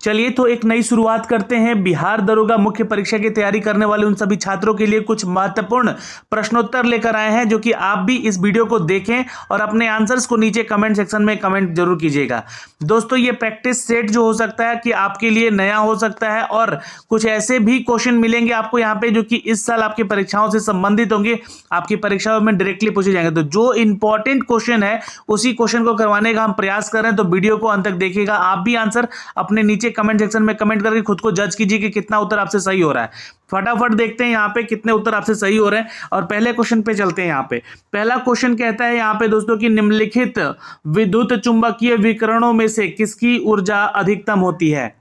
चलिए तो एक नई शुरुआत करते हैं। बिहार दरोगा मुख्य परीक्षा की तैयारी करने वाले उन सभी छात्रों के लिए कुछ महत्वपूर्ण प्रश्नोत्तर लेकर आए हैं, जो कि आप भी इस वीडियो को देखें और अपने आंसर्स को नीचे कमेंट सेक्शन में कमेंट जरूर कीजिएगा। दोस्तों, ये प्रैक्टिस सेट जो हो सकता है कि आपके लिए नया हो सकता है और कुछ ऐसे भी क्वेश्चन मिलेंगे आपको यहाँ पे जो कि इस साल आपकी परीक्षाओं से संबंधित होंगे, आपकी परीक्षाओं में डायरेक्टली पूछे जाएंगे। तो जो इंपॉर्टेंट क्वेश्चन है उसी क्वेश्चन को करवाने का हम प्रयास कर रहे हैं, तो वीडियो को अंत तक देखिएगा। आप भी आंसर अपने नीचे कमेंट सेक्शन में कमेंट करके खुद को जज कीजिए कि कितना उत्तर आपसे सही हो रहा है। फटाफट देखते हैं यहाँ पे कितने उत्तर आपसे सही हो रहे हैं और पहले क्वेश्चन पे चलते हैं। यहाँ पे पहला क्वेश्चन कहता है यहाँ पे दोस्तों कि निम्नलिखित विद्युत चुंबकीय विकिरणों में से किसकी ऊर्जा अधिकतम होती है।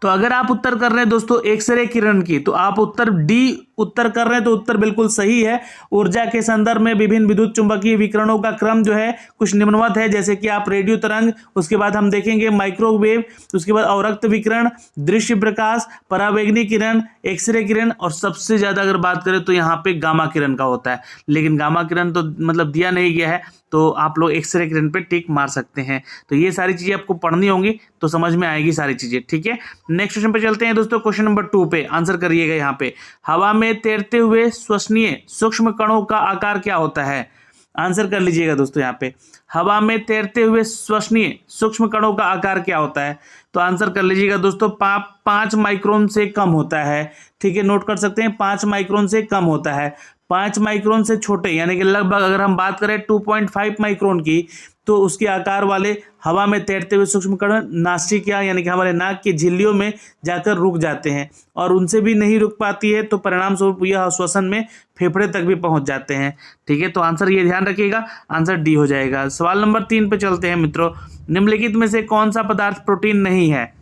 तो अगर आप उत्तर कर रहे हैं दोस्तों एक्सरे किरण की, तो आप उत्तर डी उत्तर कर रहे हैं, तो उत्तर बिल्कुल सही है। ऊर्जा के संदर्भ में विभिन्न विद्युत चुंबकीय विकिरणों का क्रम जो है कुछ निम्नवत है, जैसे कि आप रेडियो तरंग, उसके बाद हम देखेंगे माइक्रोवेव, उसके बाद अवरक्त विकिरण, दृश्य प्रकाश, परावैंगनी किरण, एक्सरे किरण और सबसे ज्यादा अगर बात करें तो यहाँ पे गामा किरण का होता है। लेकिन गामा किरण तो मतलब दिया नहीं गया है, तो आप लोग एक्सरे किरण पे टिक मार सकते हैं। तो ये सारी चीजें आपको पढ़नी होंगी तो समझ में आएगी सारी चीजें, ठीक है। नेक्स्ट क्वेश्चन पे चलते हैं दोस्तों। क्वेश्चन नंबर 2 पे आंसर करिएगा। यहाँ पे हवा में तैरते हुए श्वसनीय सूक्ष्म कणों का आकार क्या होता है। आंसर कर लीजिएगा दोस्तों। यहाँ पे हवा में तैरते हुए श्वसनीय सूक्ष्म कणों का आकार क्या होता है, तो आंसर कर लीजिएगा दोस्तों 5 माइक्रोन से कम होता है। ठीक है, नोट कर सकते हैं 5 माइक्रोन से कम होता है। 5 माइक्रोन से छोटे यानी कि लगभग अगर हम बात करें 2.5 माइक्रोन की, तो उसके आकार वाले हवा में तैरते हुए सूक्ष्म कण नासिका यानी कि हमारे नाक की झिल्लियों में जाकर रुक जाते हैं और उनसे भी नहीं रुक पाती है, तो परिणाम स्वरूप यह श्वसन में फेफड़े तक भी पहुंच जाते हैं। ठीक है, तो आंसर ये ध्यान रखिएगा, आंसर डी हो जाएगा। सवाल नंबर 3 पे चलते हैं मित्रों। निम्नलिखित में से कौन सा पदार्थ प्रोटीन नहीं है,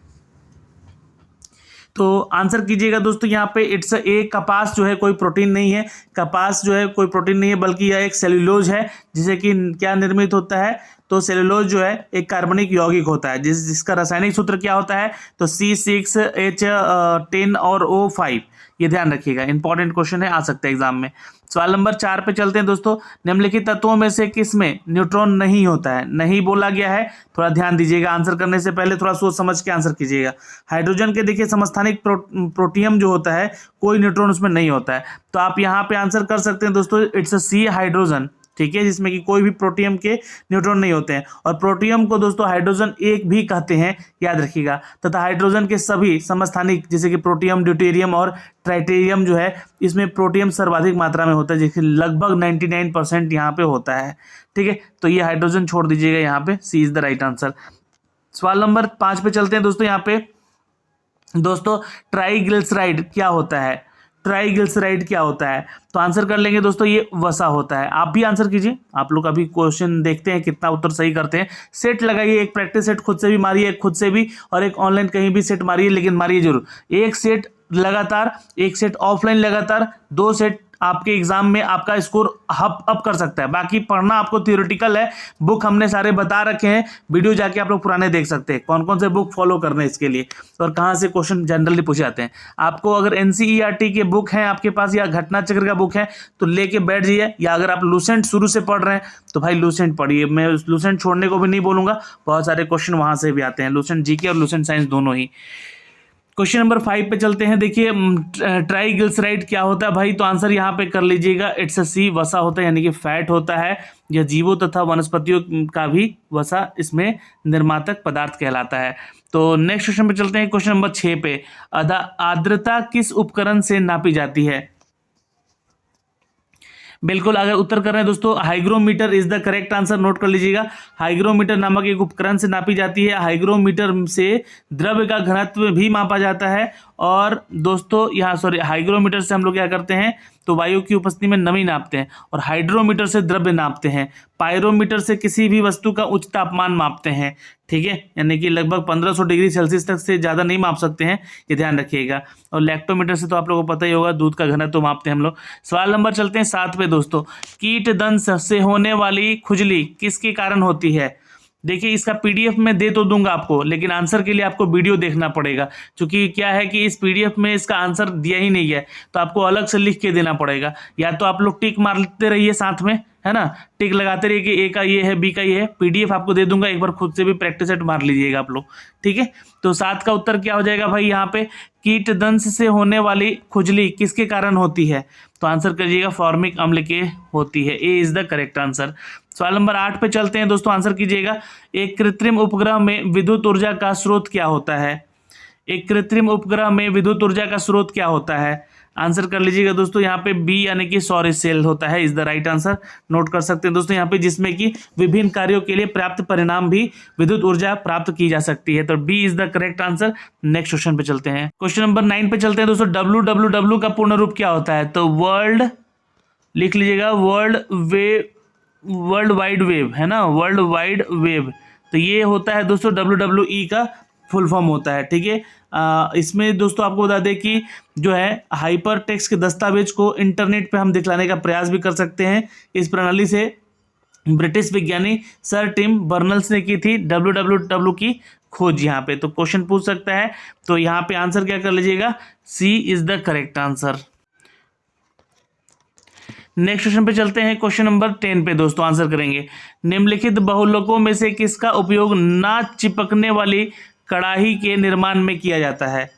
तो आंसर कीजिएगा दोस्तों। यहाँ पे इट्स ए कपास जो है कोई प्रोटीन नहीं है। कपास जो है कोई प्रोटीन नहीं है, बल्कि यह एक सेल्यूलोज है, जिसे कि क्या निर्मित होता है, तो सेल्यूलोज जो है एक कार्बनिक यौगिक होता है, जिसका रासायनिक सूत्र क्या होता है, तो C6H10 और O5। ये ध्यान रखिएगा, इंपॉर्टेंट क्वेश्चन है, आ सकता है एग्जाम में। सवाल नंबर 4 पे चलते हैं दोस्तों। निम्नलिखित तत्वों में से किसमें न्यूट्रॉन नहीं होता है, नहीं बोला गया है, थोड़ा ध्यान दीजिएगा। आंसर करने से पहले थोड़ा सोच समझ के आंसर कीजिएगा। हाइड्रोजन के देखिए समस्थानिक प्रोटियम जो होता है, कोई न्यूट्रॉन उसमें नहीं होता है, तो आप यहाँ पे आंसर कर सकते हैं दोस्तों इट्स सी हाइड्रोजन। ठीक है, जिसमें कि कोई भी प्रोटियम के न्यूट्रॉन नहीं होते हैं। और प्रोटियम को दोस्तों हाइड्रोजन एक भी कहते हैं, याद रखिएगा। तथा हाइड्रोजन के सभी समस्थानिक जैसे कि प्रोटियम, ड्यूटेरियम और ट्राइटेरियम जो है, इसमें प्रोटियम सर्वाधिक मात्रा में होता है, जैसे लगभग 99% यहाँ पे होता है। ठीक है, तो ये हाइड्रोजन छोड़ दीजिएगा, यहाँ पे सी इज द राइट आंसर। सवाल नंबर 5 पे चलते हैं दोस्तों। यहाँ पे दोस्तों ट्राइग्लिसराइड क्या होता है, ट्राइग्लिसराइड क्या होता है, तो आंसर कर लेंगे दोस्तों ये वसा होता है। आप भी आंसर कीजिए, आप लोग अभी क्वेश्चन देखते हैं कितना उत्तर सही करते हैं। सेट लगाइए, एक प्रैक्टिस सेट खुद से भी मारिए, खुद से भी, और एक ऑनलाइन कहीं भी सेट मारिए, लेकिन मारिए जरूर। एक सेट लगातार, एक सेट ऑफलाइन लगातार, 2 सेट आपके एग्जाम में आपका स्कोर अप कर सकता है। बाकी पढ़ना आपको थियोरेटिकल है, बुक हमने सारे बता रखे हैं, वीडियो जाके आप लोग पुराने देख सकते हैं कौन कौन से बुक फॉलो करने हैं इसके लिए और कहाँ से क्वेश्चन जनरली पूछे जाते हैं। आपको अगर NCERT के बुक हैं आपके पास या घटना चक्र का बुक है तो लेके बैठ जाइए, या अगर आप लूसेंट शुरू से पढ़ रहे हैं तो भाई लूसेंट पढ़िए। मैं लूसेंट छोड़ने को भी नहीं बोलूँगा, बहुत सारे क्वेश्चन वहाँ से भी आते हैं, लूसेंट GK और लूसेंट साइंस दोनों ही। क्वेश्चन नंबर 5 पे चलते हैं। देखिए ट्राइग्लिसराइड क्या होता है भाई, तो आंसर यहाँ पे कर लीजिएगा इट्स सी वसा होता है, यानी कि फैट होता है। यह जीवों तथा वनस्पतियों का भी वसा इसमें निर्मातक पदार्थ कहलाता है। तो नेक्स्ट क्वेश्चन पे चलते हैं। क्वेश्चन नंबर 6 पे आर्द्रता किस उपकरण से नापी जाती है। बिल्कुल, अगर उत्तर कर रहे हैं दोस्तों hygrometer is the correct answer, note कर लीजिएगा। हाइग्रोमीटर नामक एक उपकरण से नापी जाती है। हाइग्रोमीटर से द्रव्य का घनत्व भी मापा जाता है। और दोस्तों यहाँ हाइग्रोमीटर से हम लोग क्या करते हैं, तो वायु की उपस्थिति में नमी नापते हैं, और हाइड्रोमीटर से द्रव्य नापते हैं। पायरोमीटर से किसी भी वस्तु का उच्च तापमान मापते हैं। ठीक है, यानी कि लगभग 1500 डिग्री सेल्सियस तक से ज़्यादा नहीं माप सकते हैं, ये ध्यान रखिएगा। और लैक्टोमीटर से तो आप लोगों को पता ही होगा, दूध का घनत्व तो मापते हैं हम लोग। सवाल नंबर चलते हैं 7 पे दोस्तों। कीट दंश से होने वाली खुजली किसके कारण होती है। देखिए इसका PDF में दे तो दूंगा आपको, लेकिन आंसर के लिए आपको वीडियो देखना पड़ेगा, क्योंकि क्या है कि इस PDF में इसका आंसर दिया ही नहीं है, तो आपको अलग से लिख के देना पड़ेगा। या तो आप लोग टिक मारते रहिए साथ में, है ना, टिक लगाते रहिए कि ए का ये है, बी का ये है। पीडीएफ आपको दे दूंगा, एक बार खुद से भी प्रैक्टिस सेट मार लीजिएगा आप लोग, ठीक है। तो 7 का उत्तर क्या हो जाएगा भाई यहाँ पे, कीट दंश से होने वाली खुजली किसके कारण होती है, तो आंसर करिएगा फॉर्मिक अम्ल के होती है, ए इज द करेक्ट आंसर। सवाल नंबर 8 पे चलते हैं दोस्तों, आंसर कीजिएगा। एक कृत्रिम उपग्रह में विद्युत ऊर्जा का स्रोत क्या होता है, एक कृत्रिम उपग्रह में विद्युत ऊर्जा का स्रोत क्या होता है, आंसर कर लीजिएगा दोस्तों। यहाँ पे बी यानी कि सौर सेल होता है, is the right answer. Note कर सकते हैं दोस्तों यहाँ पे, जिसमें कि विभिन्न कार्यों के लिए पर्याप्त परिणाम भी विद्युत ऊर्जा प्राप्त की जा सकती है, तो B is the correct answer. Next question पे चलते हैं, क्वेश्चन नंबर 9 पे चलते हैं दोस्तों। WWW का पूर्ण रूप क्या होता है, तो वर्ल्ड, लिख लीजिएगा वर्ल्ड वाइड वेब, है ना, वर्ल्ड वाइड वेब। तो ये होता है दोस्तों WWE का फुल फॉर्म होता है, ठीक है। इसमें दोस्तों आपको बता दें कि जो है हाइपर टेक्स्ट के दस्तावेज को इंटरनेट पे हम दिखलाने का प्रयास भी कर सकते हैं। इस प्रणाली से ब्रिटिश विज्ञानी सर टिम बर्नल्स ने की थी WWW की खोज यहाँ पे। तो क्वेश्चन पूछ सकता है, तो यहाँ पे आंसर क्या कर लीजिएगा, C is the correct answer. Next question पे चलते हैं, क्वेश्चन नंबर 10 पे दोस्तों आंसर करेंगे। निम्नलिखित बहुलकों में से किसका उपयोग ना चिपकने वाली कड़ाही के निर्माण में किया जाता है,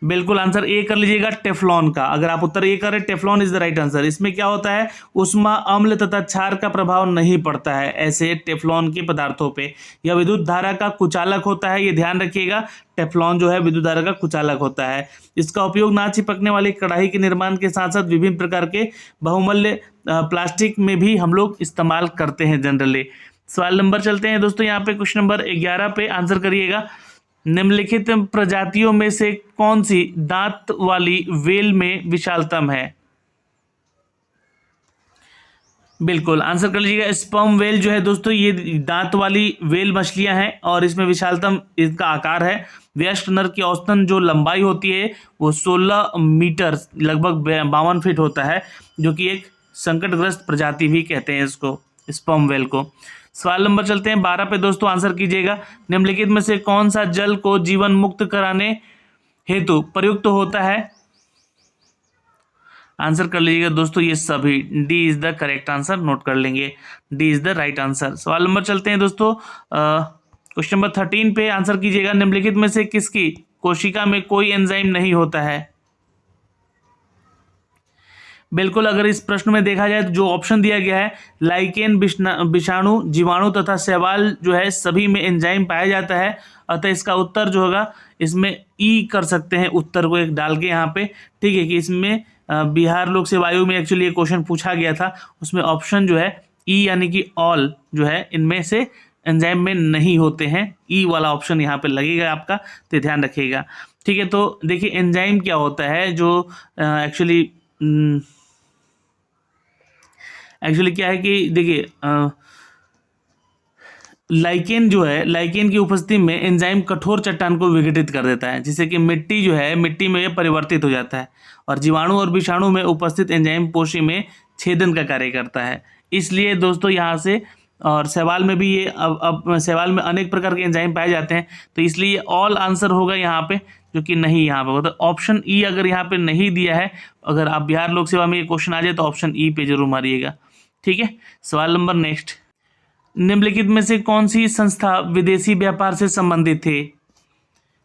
बिल्कुल आंसर ए कर लीजिएगा, टेफ्लॉन का। अगर आप उत्तर ए करें, Teflon is the right answer. इसमें क्या होता है, उष्मा, अम्ल तथा क्षार का प्रभाव नहीं पड़ता है ऐसे टेफ्लॉन के पदार्थों पे। यह विद्युत धारा का कुचालक होता है, ये ध्यान रखिएगा, टेफ्लॉन जो है विद्युत धारा का कुचालक होता है। इसका उपयोग ना चिपकने वाली कढ़ाई के निर्माण के साथ साथ विभिन्न प्रकार के बहुमूल्य प्लास्टिक में भी हम लोग इस्तेमाल करते हैं जनरली। सवाल नंबर चलते हैं दोस्तों, यहाँ पे क्वेश्चन नंबर 11 पे आंसर करिएगा। निम्नलिखित प्रजातियों में से कौन सी दांत वाली वेल में विशालतम है, बिल्कुल आंसर कर लीजिएगा, स्पर्म वेल जो है दोस्तों, ये दांत वाली वेल मछलियां हैं और इसमें विशालतम इसका आकार है। वयस्क नर की औसतन जो लंबाई होती है वो 16 मीटर लगभग 52 फीट होता है, जो कि एक संकटग्रस्त प्रजाति भी कहते हैं इसको, स्पर्म वेल को। सवाल नंबर चलते हैं 12 पे दोस्तों, आंसर कीजिएगा। निम्नलिखित में से कौन सा जल को जीवन मुक्त कराने हेतु प्रयुक्त होता है, आंसर कर लीजिएगा दोस्तों, ये सभी, D is the correct answer. Note कर लेंगे, D is the right answer. सवाल नंबर चलते हैं दोस्तों, क्वेश्चन नंबर 13 पे आंसर कीजिएगा। निम्नलिखित में से किसकी कोशिका में कोई एंजाइम नहीं होता है, बिल्कुल अगर इस प्रश्न में देखा जाए तो जो ऑप्शन दिया गया है, लाइकेन, विषाणु, जीवाणु तथा शैवाल जो है सभी में एंजाइम पाया जाता है, अतः इसका उत्तर जो होगा इसमें ई कर सकते हैं, उत्तर को एक डाल के यहाँ पे, ठीक है, कि इसमें बिहार लोक सेवा आयोग में एक्चुअली ये क्वेश्चन पूछा गया था, उसमें ऑप्शन जो है ई यानी कि ऑल जो है इनमें से एंजाइम में नहीं होते हैं, ई वाला ऑप्शन यहाँ पे लगेगा आपका, तो ध्यान रखिएगा, ठीक है। तो देखिए एंजाइम क्या होता है, जो एक्चुअली क्या है कि देखिए लाइकेन जो है, लाइकेन की उपस्थिति में एंजाइम कठोर चट्टान को विघटित कर देता है, जिससे कि मिट्टी जो है, मिट्टी में ये परिवर्तित हो जाता है, और जीवाणु और विषाणु में उपस्थित एंजाइम पोषी में छेदन का कार्य करता है। इसलिए दोस्तों यहाँ से, और शैवाल में भी ये अब शैवाल में अनेक प्रकार के एंजाइम पाए जाते हैं, तो इसलिए ऑल आंसर होगा यहाँ पे, जो कि नहीं यहाँ पे होता। ऑप्शन ई अगर यहाँ पे नहीं दिया है, अगर आप बिहार लोक सेवा में ये क्वेश्चन आ जाए तो ऑप्शन ई पे जरूर मारिएगा, ठीक है। सवाल नंबर नेक्स्ट, निम्नलिखित में से कौन सी संस्था विदेशी व्यापार से संबंधित थे,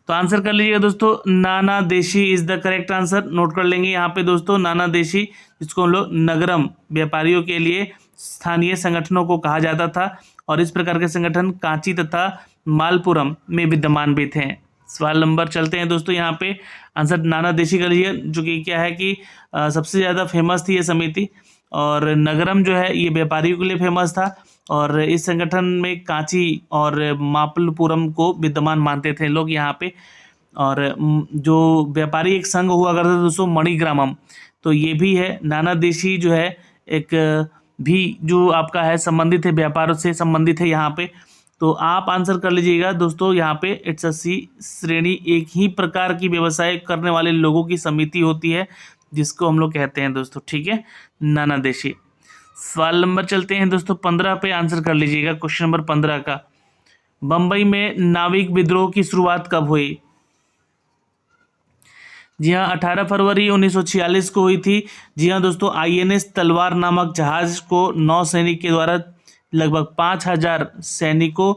तो आंसर कर लीजिएगा दोस्तों, नाना देशी is the correct answer. Note कर लेंगे यहाँ पे दोस्तों, नाना देशी, जिसको हम लोग नगरम व्यापारियों के लिए स्थानीय संगठनों को कहा जाता था, और इस प्रकार के संगठन कांची तथा मालपुरम में विद्यमान भी थे। सवाल नंबर चलते हैं दोस्तों, यहाँ पे आंसर नाना देशी कर लीजिए, जो कि क्या है कि सबसे ज़्यादा फेमस थी ये समिति, और नगरम जो है ये व्यापारियों के लिए फेमस था, और इस संगठन में कांची और मापलपुरम को विद्यमान मानते थे लोग यहाँ पे। और जो व्यापारी एक संघ हुआ करता था दोस्तों, मणिग्रामम, तो ये भी है। नाना देशी जो है एक भी जो आपका है संबंधित है, व्यापार से संबंधित है यहाँ पे। तो आप आंसर कर लीजिएगा दोस्तों, यहाँ पे इट्स अ सी श्रेणी, एक ही प्रकार की व्यवसाय करने वाले लोगों की समिति होती है, जिसको हम लोग कहते हैं दोस्तों, ठीक है, नाना देशी। सवाल नंबर चलते हैं दोस्तों 15 पे आंसर कर लीजिएगा, क्वेश्चन नंबर 15 का। बंबई में नाविक विद्रोह की शुरुआत कब हुई, जी हाँ, 18 फरवरी 1946 को हुई थी। जी हाँ दोस्तों, INS तलवार नामक जहाज को नौसैनिक के द्वारा लगभग 5000 सैनिकों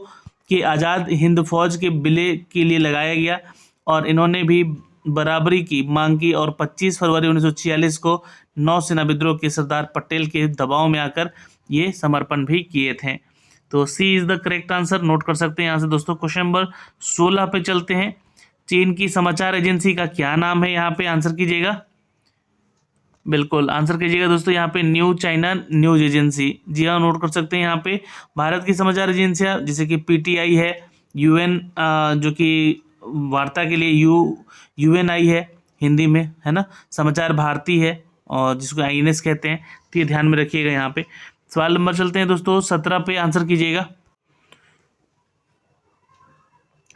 की आज़ाद हिंद फौज के विलय के लिए लगाया गया और इन्होंने भी बराबरी की मांग की और 25 फरवरी 1946 को नौसेना विद्रोह के सरदार पटेल के दबाव में आकर ये समर्पण भी किए थे। तो C is the correct answer, note कर सकते हैं यहाँ से दोस्तों। क्वेश्चन नंबर 16 पे चलते हैं। चीन की समाचार एजेंसी का क्या नाम है, यहाँ पे आंसर कीजिएगा। बिल्कुल आंसर कीजिएगा दोस्तों, यहाँ पे न्यू चाइना न्यूज एजेंसी। जी हाँ, नोट कर सकते हैं यहाँ पे। भारत की समाचार एजेंसियाँ जैसे कि PTI है, UN जो कि वार्ता के लिए UNI है हिंदी में, है ना, समाचार भारती है और जिसको INS कहते हैं। तो ये ध्यान में रखिएगा यहाँ पे। सवाल नंबर चलते हैं दोस्तों 17 पे, आंसर कीजिएगा।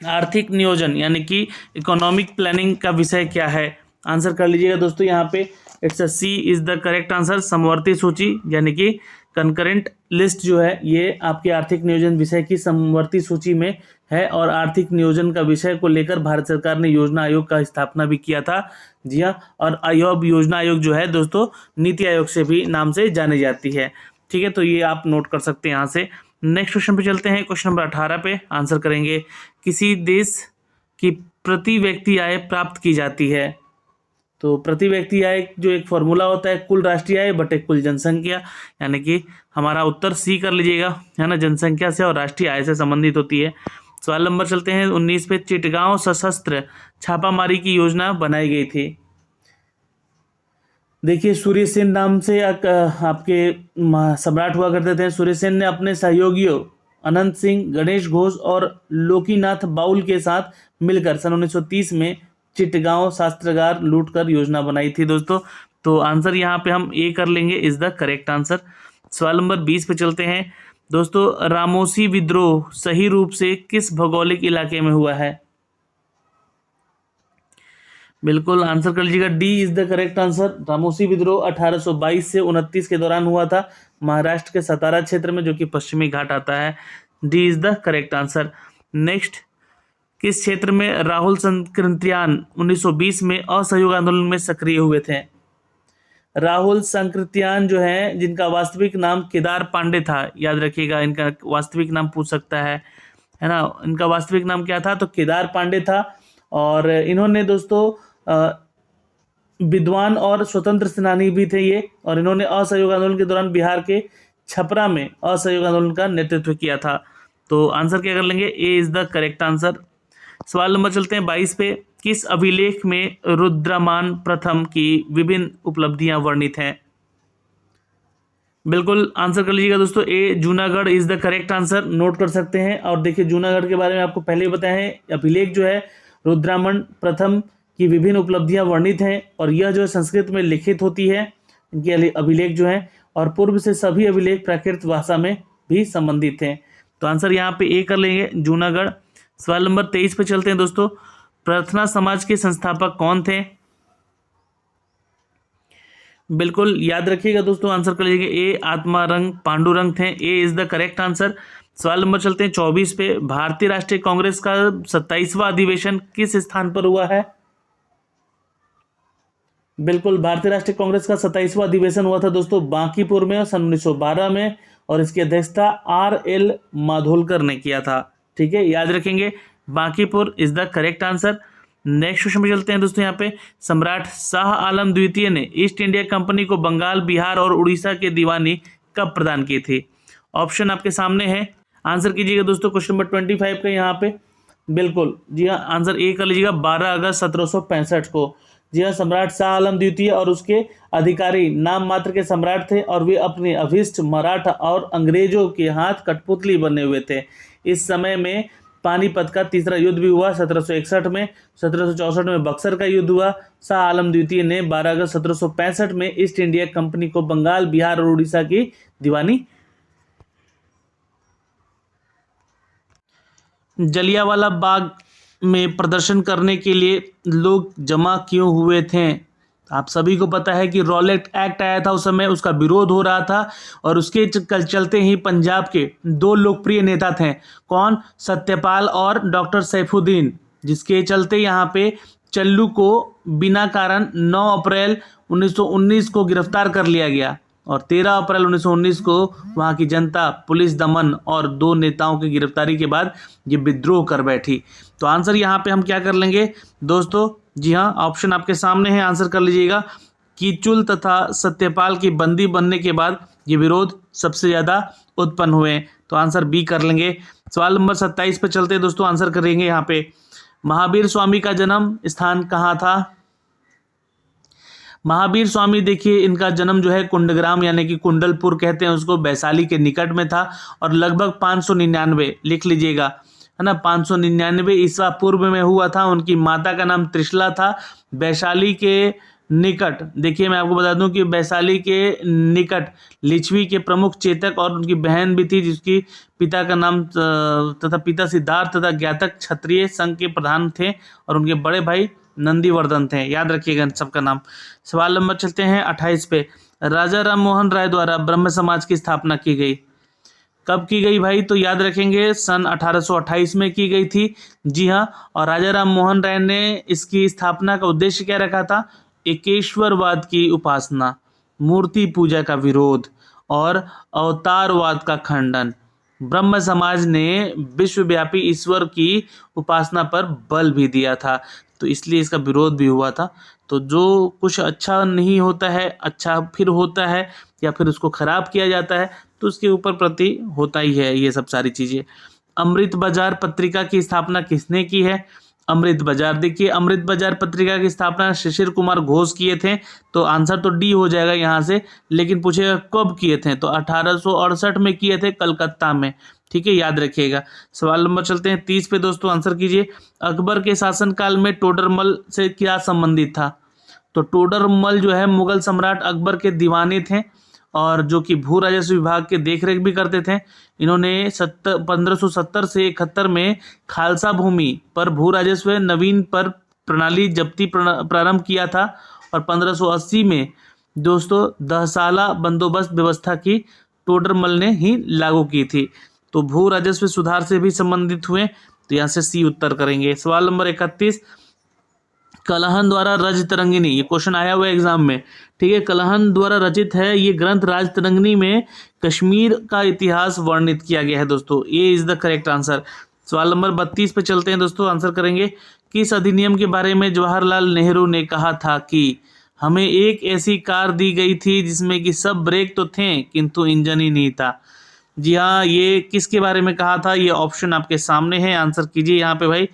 आर्थिक नियोजन यानी कि इकोनॉमिक प्लानिंग का विषय क्या है, आंसर कर लीजिएगा दोस्तों यहाँ पे। It's C is the correct answer. समवर्ती सूची यानी कि कंकरेंट लिस्ट जो है ये आपके आर्थिक नियोजन विषय की समवर्ती सूची में है और आर्थिक नियोजन का विषय को लेकर भारत सरकार ने योजना आयोग का स्थापना भी किया था। जी हाँ, और योजना आयोग जो है दोस्तों नीति आयोग से भी नाम से जानी जाती है। ठीक है, तो ये आप नोट कर सकते हैं यहाँ से। नेक्स्ट क्वेश्चन पे चलते हैं। क्वेश्चन नंबर 18 पे आंसर करेंगे। किसी देश की प्रति व्यक्ति आय प्राप्त की जाती है। तो प्रति व्यक्ति आय जो एक फॉर्मूला होता है कुल राष्ट्रीय आय बटे कुल जनसंख्या, यानी कि हमारा उत्तर सी कर लीजिएगा, है ना, जनसंख्या से और राष्ट्रीय आय से संबंधित होती है। सवाल नंबर चलते हैं 19 पे। चिटगांव सशस्त्र छापामारी की योजना बनाई गई थी। देखिए, सूर्य सेन नाम से आपके सम्राट हुआ करते थे। सूर्य सेन ने अपने सहयोगियों अनंत सिंह, गणेश घोष और लोकीनाथ बाउल के साथ मिलकर सन 1930 में चिटगांव शस्त्रागार लूटकर योजना बनाई थी दोस्तों। तो आंसर यहाँ पे हम ए कर लेंगे, इज द करेक्ट आंसर। सवाल नंबर 20 पे चलते हैं दोस्तों। रामोसी विद्रोह सही रूप से किस भौगोलिक इलाके में हुआ है। बिल्कुल आंसर कर लीजिएगा, D is the correct answer. Ramoshi विद्रोह 1822 से 29 के दौरान हुआ था महाराष्ट्र के सतारा क्षेत्र में, जो कि पश्चिमी घाट आता है। D is the correct answer. Next, किस क्षेत्र में राहुल संकृत्यान 1920 में असहयोग आंदोलन में सक्रिय हुए थे। राहुल संकृत्यान जो है, जिनका वास्तविक नाम केदार पांडे था, याद रखिएगा, इनका वास्तविक नाम पूछ सकता है ना। इनका वास्तविक नाम क्या था, तो केदार पांडे था। और इन्होंने दोस्तों विद्वान और स्वतंत्र सेनानी भी थे ये, और इन्होंने असहयोग आंदोलन के दौरान बिहार के छपरा में असहयोग आंदोलन का नेतृत्व किया था। तो आंसर क्या कर लेंगे, ए इज द करेक्ट आंसर। सवाल नंबर चलते हैं 22 पे। किस अभिलेख में रुद्रमान प्रथम की विभिन्न उपलब्धियां वर्णित हैं। बिल्कुल आंसर कर लीजिएगा दोस्तों, A Junagadh is the correct answer, note कर सकते हैं। और देखिए, जूनागढ़ के बारे में आपको पहले ही बताया है। अभिलेख जो है रुद्रमन प्रथम की विभिन्न उपलब्धियां वर्णित हैं और यह जो है संस्कृत में लिखित होती है, इनके अभिलेख जो है, और पूर्व से सभी अभिलेख प्राकृत भाषा में भी संबंधित हैं। तो आंसर यहाँ पे ए कर लेंगे, जूनागढ़। सवाल नंबर 23 पे चलते हैं दोस्तों। प्रार्थना समाज के संस्थापक कौन थे। बिल्कुल याद रखिएगा दोस्तों, आंसर कर लीजिएगा, ए आत्मारंग पांडुरंग थे। ए इज द करेक्ट आंसर। सवाल नंबर चलते हैं 24 पे। भारतीय राष्ट्रीय कांग्रेस का 27वां अधिवेशन किस स्थान पर हुआ है। बिल्कुल, भारतीय राष्ट्रीय कांग्रेस का 27वां अधिवेशन हुआ था दोस्तों बांकीपुर में सन 1912 में, और इसकी अध्यक्षता RL माधोलकर ने किया था। ठीक है, याद रखेंगे, Bankipur is the correct answer. Next question में चलते हैं दोस्तों। यहाँ पे सम्राट शाह आलम द्वितीय ने ईस्ट इंडिया कंपनी को बंगाल, बिहार और उड़ीसा के दीवानी कब प्रदान की थी। ऑप्शन आपके सामने है, आंसर कीजिएगा दोस्तों। क्वेश्चन नंबर 25 का यहाँ पे बिल्कुल, जी हाँ, आंसर ए कर लीजिएगा, 12 अगस्त 1765 को। जी हाँ, सम्राट शाह आलम द्वितीय और उसके अधिकारी नाम मात्र के सम्राट थे और वे अपने अभिष्ट मराठा और अंग्रेजों के हाथ कठपुतली बने हुए थे। इस समय में पानीपत का तीसरा युद्ध भी हुआ 1761 में। 1764 में बक्सर का युद्ध हुआ। शाह आलम द्वितीय ने 12 अगस्त 1765 में ईस्ट इंडिया कंपनी को बंगाल, बिहार और उड़ीसा की दीवानी। जलियांवाला बाग में प्रदर्शन करने के लिए लोग जमा क्यों हुए थे। आप सभी को पता है कि रॉलेट एक्ट आया था, उस समय उसका विरोध हो रहा था, और उसके चलते ही पंजाब के दो लोकप्रिय नेता थे, कौन, सत्यपाल और डॉक्टर सैफुद्दीन, जिसके चलते यहाँ पे चल्लू को बिना कारण 9 अप्रैल 1919 को गिरफ्तार कर लिया गया और 13 अप्रैल 1919 को वहां की जनता पुलिस दमन और 2 नेताओं की गिरफ्तारी के बाद ये विद्रोह कर बैठी। तो आंसर यहाँ पे हम क्या कर लेंगे दोस्तों, जी हाँ, ऑप्शन आपके सामने है, आंसर कर लीजिएगा। कीचुल तथा सत्यपाल की बंदी बनने के बाद ये विरोध सबसे ज़्यादा उत्पन्न हुए, तो आंसर बी कर लेंगे। सवाल नंबर 27 पे चलते हैं दोस्तों, आंसर करेंगे यहाँ पे। महावीर स्वामी का जन्म स्थान कहाँ था? महावीर स्वामी देखिए, इनका जन्म जो है कुंडग्राम यानी कि कुंडलपुर कहते हैं उसको, वैशाली के निकट में था और लगभग 599 लिख लीजिएगा, है ना, 599 ईसा पूर्व में हुआ था। उनकी माता का नाम त्रिशला था। वैशाली के निकट, देखिए मैं आपको बता दूं कि वैशाली के निकट लिच्छवी के प्रमुख चेतक और उनकी बहन भी थी, जिसकी पिता का नाम तथा पिता सिद्धार्थ तथा ज्ञातक क्षत्रिय संघ के प्रधान थे और उनके बड़े भाई नंदीवर्धन थे। याद रखिएगा सबका नाम। सवाल नंबर चलते हैं 28 पे। राजा राम मोहन राय द्वारा ब्रह्म समाज की स्थापना की गई, कब की गई भाई? तो याद रखेंगे सन 1828 में की गई थी। जी हाँ, और राजा राम मोहन राय ने इसकी स्थापना का उद्देश्य क्या रखा था? एकेश्वरवाद की उपासना, मूर्ति पूजा का विरोध और अवतारवाद का खंडन। ब्रह्म समाज ने विश्वव्यापी ईश्वर की उपासना पर बल भी दिया था, तो इसलिए इसका विरोध भी हुआ था। तो जो कुछ अच्छा नहीं होता है, अच्छा फिर होता है या फिर उसको खराब किया जाता है, तो उसके ऊपर प्रति होता ही है ये सब सारी चीज़ें। अमृत बाजार पत्रिका की स्थापना किसने की है? अमृत बाजार, देखिए अमृत बाजार पत्रिका की स्थापना शिशिर कुमार घोष किए थे, तो आंसर तो डी हो जाएगा यहाँ से। लेकिन पूछेगा कब किए थे, तो 1868 में किए थे कलकत्ता में। ठीक है, याद रखिएगा। सवाल नंबर चलते हैं 30 पे दोस्तों, आंसर कीजिए। अकबर के शासनकाल में टोडरमल से क्या संबंधित था? तो टोडरमल जो है मुगल सम्राट अकबर के दीवाने थे और जो कि भू राजस्व विभाग के देखरेख भी करते थे। इन्होंने 1570 से 71 में खालसा भूमि पर भू राजस्व नवीन पर प्रणाली जब्ती प्रारंभ किया था और 1580 में दोस्तों 10 साला बंदोबस्त व्यवस्था की टोडरमल ने ही लागू की थी। तो भू राजस्व सुधार से भी संबंधित हुए, तो यहाँ से सी उत्तर करेंगे। सवाल नंबर 31, कलहन द्वारा रज तरंगिनी, ये क्वेश्चन आया हुआ है एग्जाम में। ठीक है, कलहन द्वारा रचित है ये ग्रंथ राज तरंगिनी में कश्मीर का इतिहास वर्णित किया गया है दोस्तों। ये इज द करेक्ट आंसर। सवाल नंबर 32 पे चलते हैं दोस्तों, आंसर करेंगे। किस अधिनियम के बारे में जवाहरलाल नेहरू ने कहा था कि हमें एक ऐसी कार दी गई थी जिसमें कि सब ब्रेक तो थे किंतु इंजन ही नहीं था? जी हाँ, ये किसके बारे में कहा था? ये ऑप्शन आपके सामने है, आंसर कीजिए यहाँ पे भाई।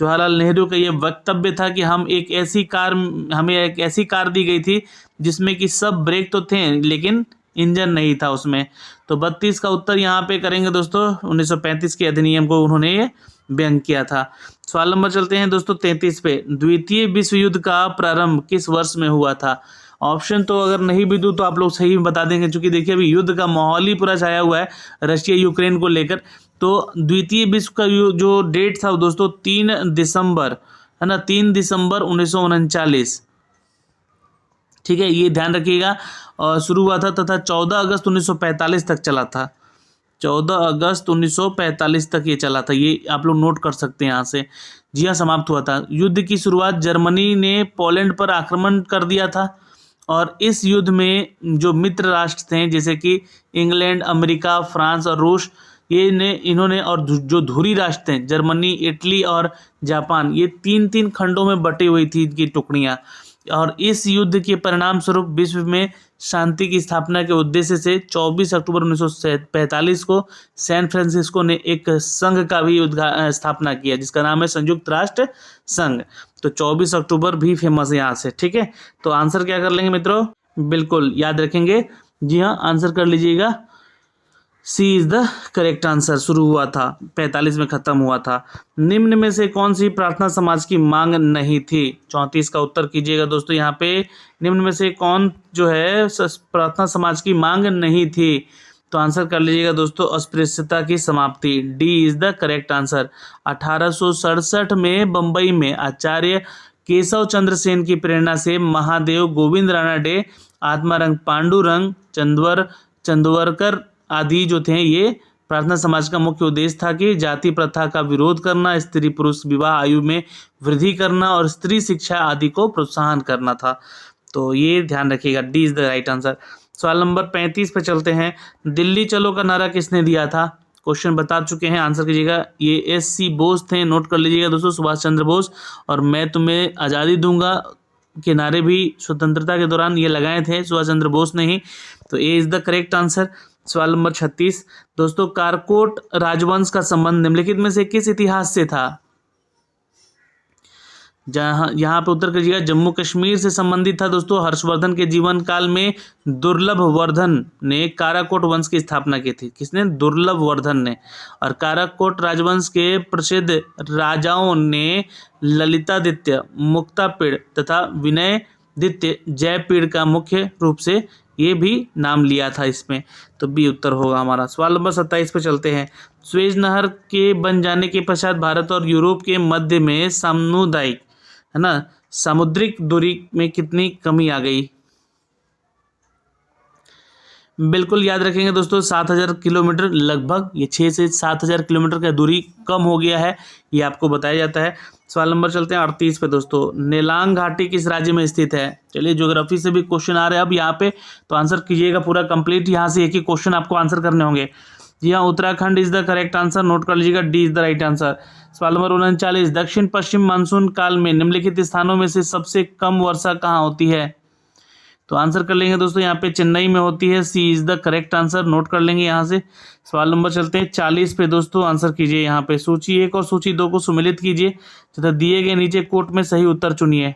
जवाहरलाल नेहरू का ये वक्तव्य था कि हमें एक ऐसी कार दी गई थी जिसमें कि सब ब्रेक तो थे लेकिन इंजन नहीं था उसमें। तो 32 का उत्तर यहाँ पे करेंगे दोस्तों। 1935 के अधिनियम को उन्होंने ये व्यंग किया था। सवाल नंबर चलते हैं दोस्तों 33 पे। द्वितीय विश्व युद्ध का प्रारंभ किस वर्ष में हुआ था? ऑप्शन तो अगर नहीं भी दूं तो आप लोग सही में बता देंगे, क्योंकि देखिए अभी युद्ध का माहौल ही पूरा छाया हुआ है रशिया यूक्रेन को लेकर। तो द्वितीय विश्व का जो डेट था दोस्तों 3 दिसंबर, है ना, 3 दिसंबर 1939। ठीक है, ये ध्यान रखिएगा। और शुरू हुआ था तथा 14 अगस्त 1945 तक चला था। 14 अगस्त 1945 तक ये चला था, ये आप लोग नोट कर सकते हैं यहाँ से। जी हाँ, समाप्त हुआ था। युद्ध की शुरुआत जर्मनी ने पोलैंड पर आक्रमण कर दिया था और इस युद्ध में जो मित्र राष्ट्र थे जैसे कि इंग्लैंड, अमेरिका, फ्रांस और रूस, इन्होंने और जो धुरी राष्ट्र थे जर्मनी, इटली और जापान, ये 3-3 खंडों में बटी हुई थी इनकी टुकड़ियाँ। और इस युद्ध के परिणाम स्वरूप विश्व में शांति की स्थापना के उद्देश्य से 24 अक्टूबर 1945 को सैन फ्रांसिस्को ने एक संघ का भी स्थापना किया जिसका नाम है संयुक्त राष्ट्र संघ। तो 24 अक्टूबर भी फेमस है यहाँ से। ठीक है, तो आंसर क्या कर लेंगे मित्रों? बिल्कुल याद रखेंगे। जी हाँ, आंसर कर लीजिएगा। C is the correct answer. शुरू हुआ था 45 में, खत्म हुआ था। निम्न में से कौन सी प्रार्थना समाज की मांग नहीं थी? 34 का उत्तर कीजिएगा दोस्तों। यहाँ पे निम्न में से कौन जो है प्रार्थना समाज की मांग नहीं थी? तो आंसर कर लीजिएगा दोस्तों, अस्पृश्यता की समाप्ति। D is the correct answer. 1867 में बंबई में आचार्य केशव चंद्र सेन की प्रेरणा से महादेव गोविंद राणा आत्मारंग पांडुरंग चंदवरकर आदि जो थे ये प्रार्थना समाज का मुख्य उद्देश्य था कि जाति प्रथा का विरोध करना, स्त्री पुरुष विवाह आयु में वृद्धि करना और स्त्री शिक्षा आदि को प्रोत्साहन करना था। तो ये ध्यान रखिएगा, D is the right answer. सवाल नंबर 35 पे चलते हैं। दिल्ली चलो का नारा किसने दिया था? क्वेश्चन बता चुके हैं, आंसर कीजिएगा। ये एस.सी. बोस थे, नोट कर लीजिएगा दोस्तों, सुभाष चंद्र बोस। और मैं तुम्हें आज़ादी दूंगा के नारे भी स्वतंत्रता के दौरान ये लगाए थे सुभाष चंद्र बोस ने ही। तो ए इज द करेक्ट आंसर। सवाल नंबर 36 दोस्तों, कारकोट राजवंश का संबंध निम्नलिखित में से किस इतिहास से था? जहाँ यहाँ पे उत्तर कीजिएगा, जम्मू कश्मीर से संबंधित था दोस्तों। हर्षवर्धन के जीवन काल में दुर्लभ वर्धन ने काराकोट वंश की स्थापना की थी। किसने? दुर्लभ वर्धन ने। और काराकोट राजवंश के प्रसिद्ध राजाओं ने ललितादित्य, मुक्तापीड़ तथा विनयदित्य जयपीड़ का मुख्य रूप से ये भी नाम लिया था इसमें। तो बी उत्तर होगा हमारा। सवाल नंबर 27 पे चलते हैं। स्वेज नहर के बन जाने के पश्चात भारत और यूरोप के मध्य में सामुदायिक, है ना, समुद्रिक दूरी में कितनी कमी आ गई? बिल्कुल याद रखेंगे दोस्तों, 7000 किलोमीटर लगभग, ये 6 से 7000 किलोमीटर का दूरी कम हो गया है, ये आपको बताया जाता है। सवाल नंबर चलते हैं 38 पे दोस्तों। नेलांग घाटी किस राज्य में स्थित है? चलिए, ज्योग्राफी से भी क्वेश्चन आ रहे हैं अब यहाँ पे, तो आंसर कीजिएगा पूरा कंप्लीट। यहाँ से एक ही क्वेश्चन आपको आंसर करने होंगे। जी हाँ, Uttarakhand is the correct answer, note कर लीजिएगा, D is the right answer. सवाल नंबर 39, दक्षिण पश्चिम मानसून काल में निम्नलिखित स्थानों में से सबसे कम वर्षा कहाँ होती है? तो आंसर कर लेंगे दोस्तों, यहाँ पे चेन्नई में होती है, C is the correct answer, note कर लेंगे यहाँ से। सवाल नंबर चलते हैं 40 पे दोस्तों, आंसर कीजिए यहाँ पे। सूची 1 और सूची 2 को सम्मिलित कीजिए तथा दिए गए नीचे कोट में सही उत्तर चुनिए।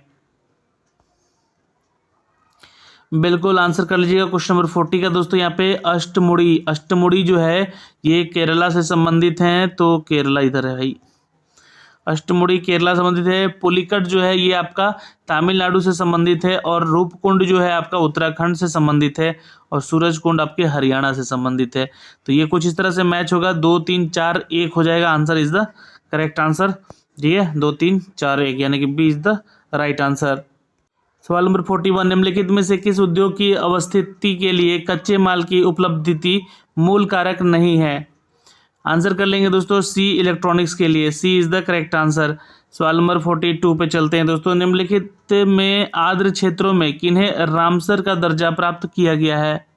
बिल्कुल आंसर कर लीजिएगा क्वेश्चन नंबर 40 का दोस्तों। यहाँ पे अष्टमुड़ी, अष्टमुड़ी जो है ये केरला से संबंधित हैं, तो केरला इधर है भाई, अष्टमुड़ी केरला संबंधित है। पुलिकट जो है ये आपका तमिलनाडु से संबंधित है, और रूपकुंड जो है आपका उत्तराखंड से संबंधित है, और सूरजकुंड आपके हरियाणा से संबंधित है। तो ये कुछ इस तरह से मैच होगा, 2 3 4 1 हो जाएगा, answer is the correct answer. ठीक है, 2 3 4 1 यानी कि B is the right answer. सवाल नंबर 41, निम्नलिखित में से किस उद्योग की अवस्थिति के लिए कच्चे माल की उपलब्धि मूल कारक नहीं है? आंसर कर लेंगे दोस्तों, सी इलेक्ट्रॉनिक्स के लिए, सी इज द करेक्ट आंसर। सवाल नंबर 42 पे चलते हैं दोस्तों। निम्नलिखित में आर्द्र क्षेत्रों में किन्हें रामसर का दर्जा प्राप्त किया गया है?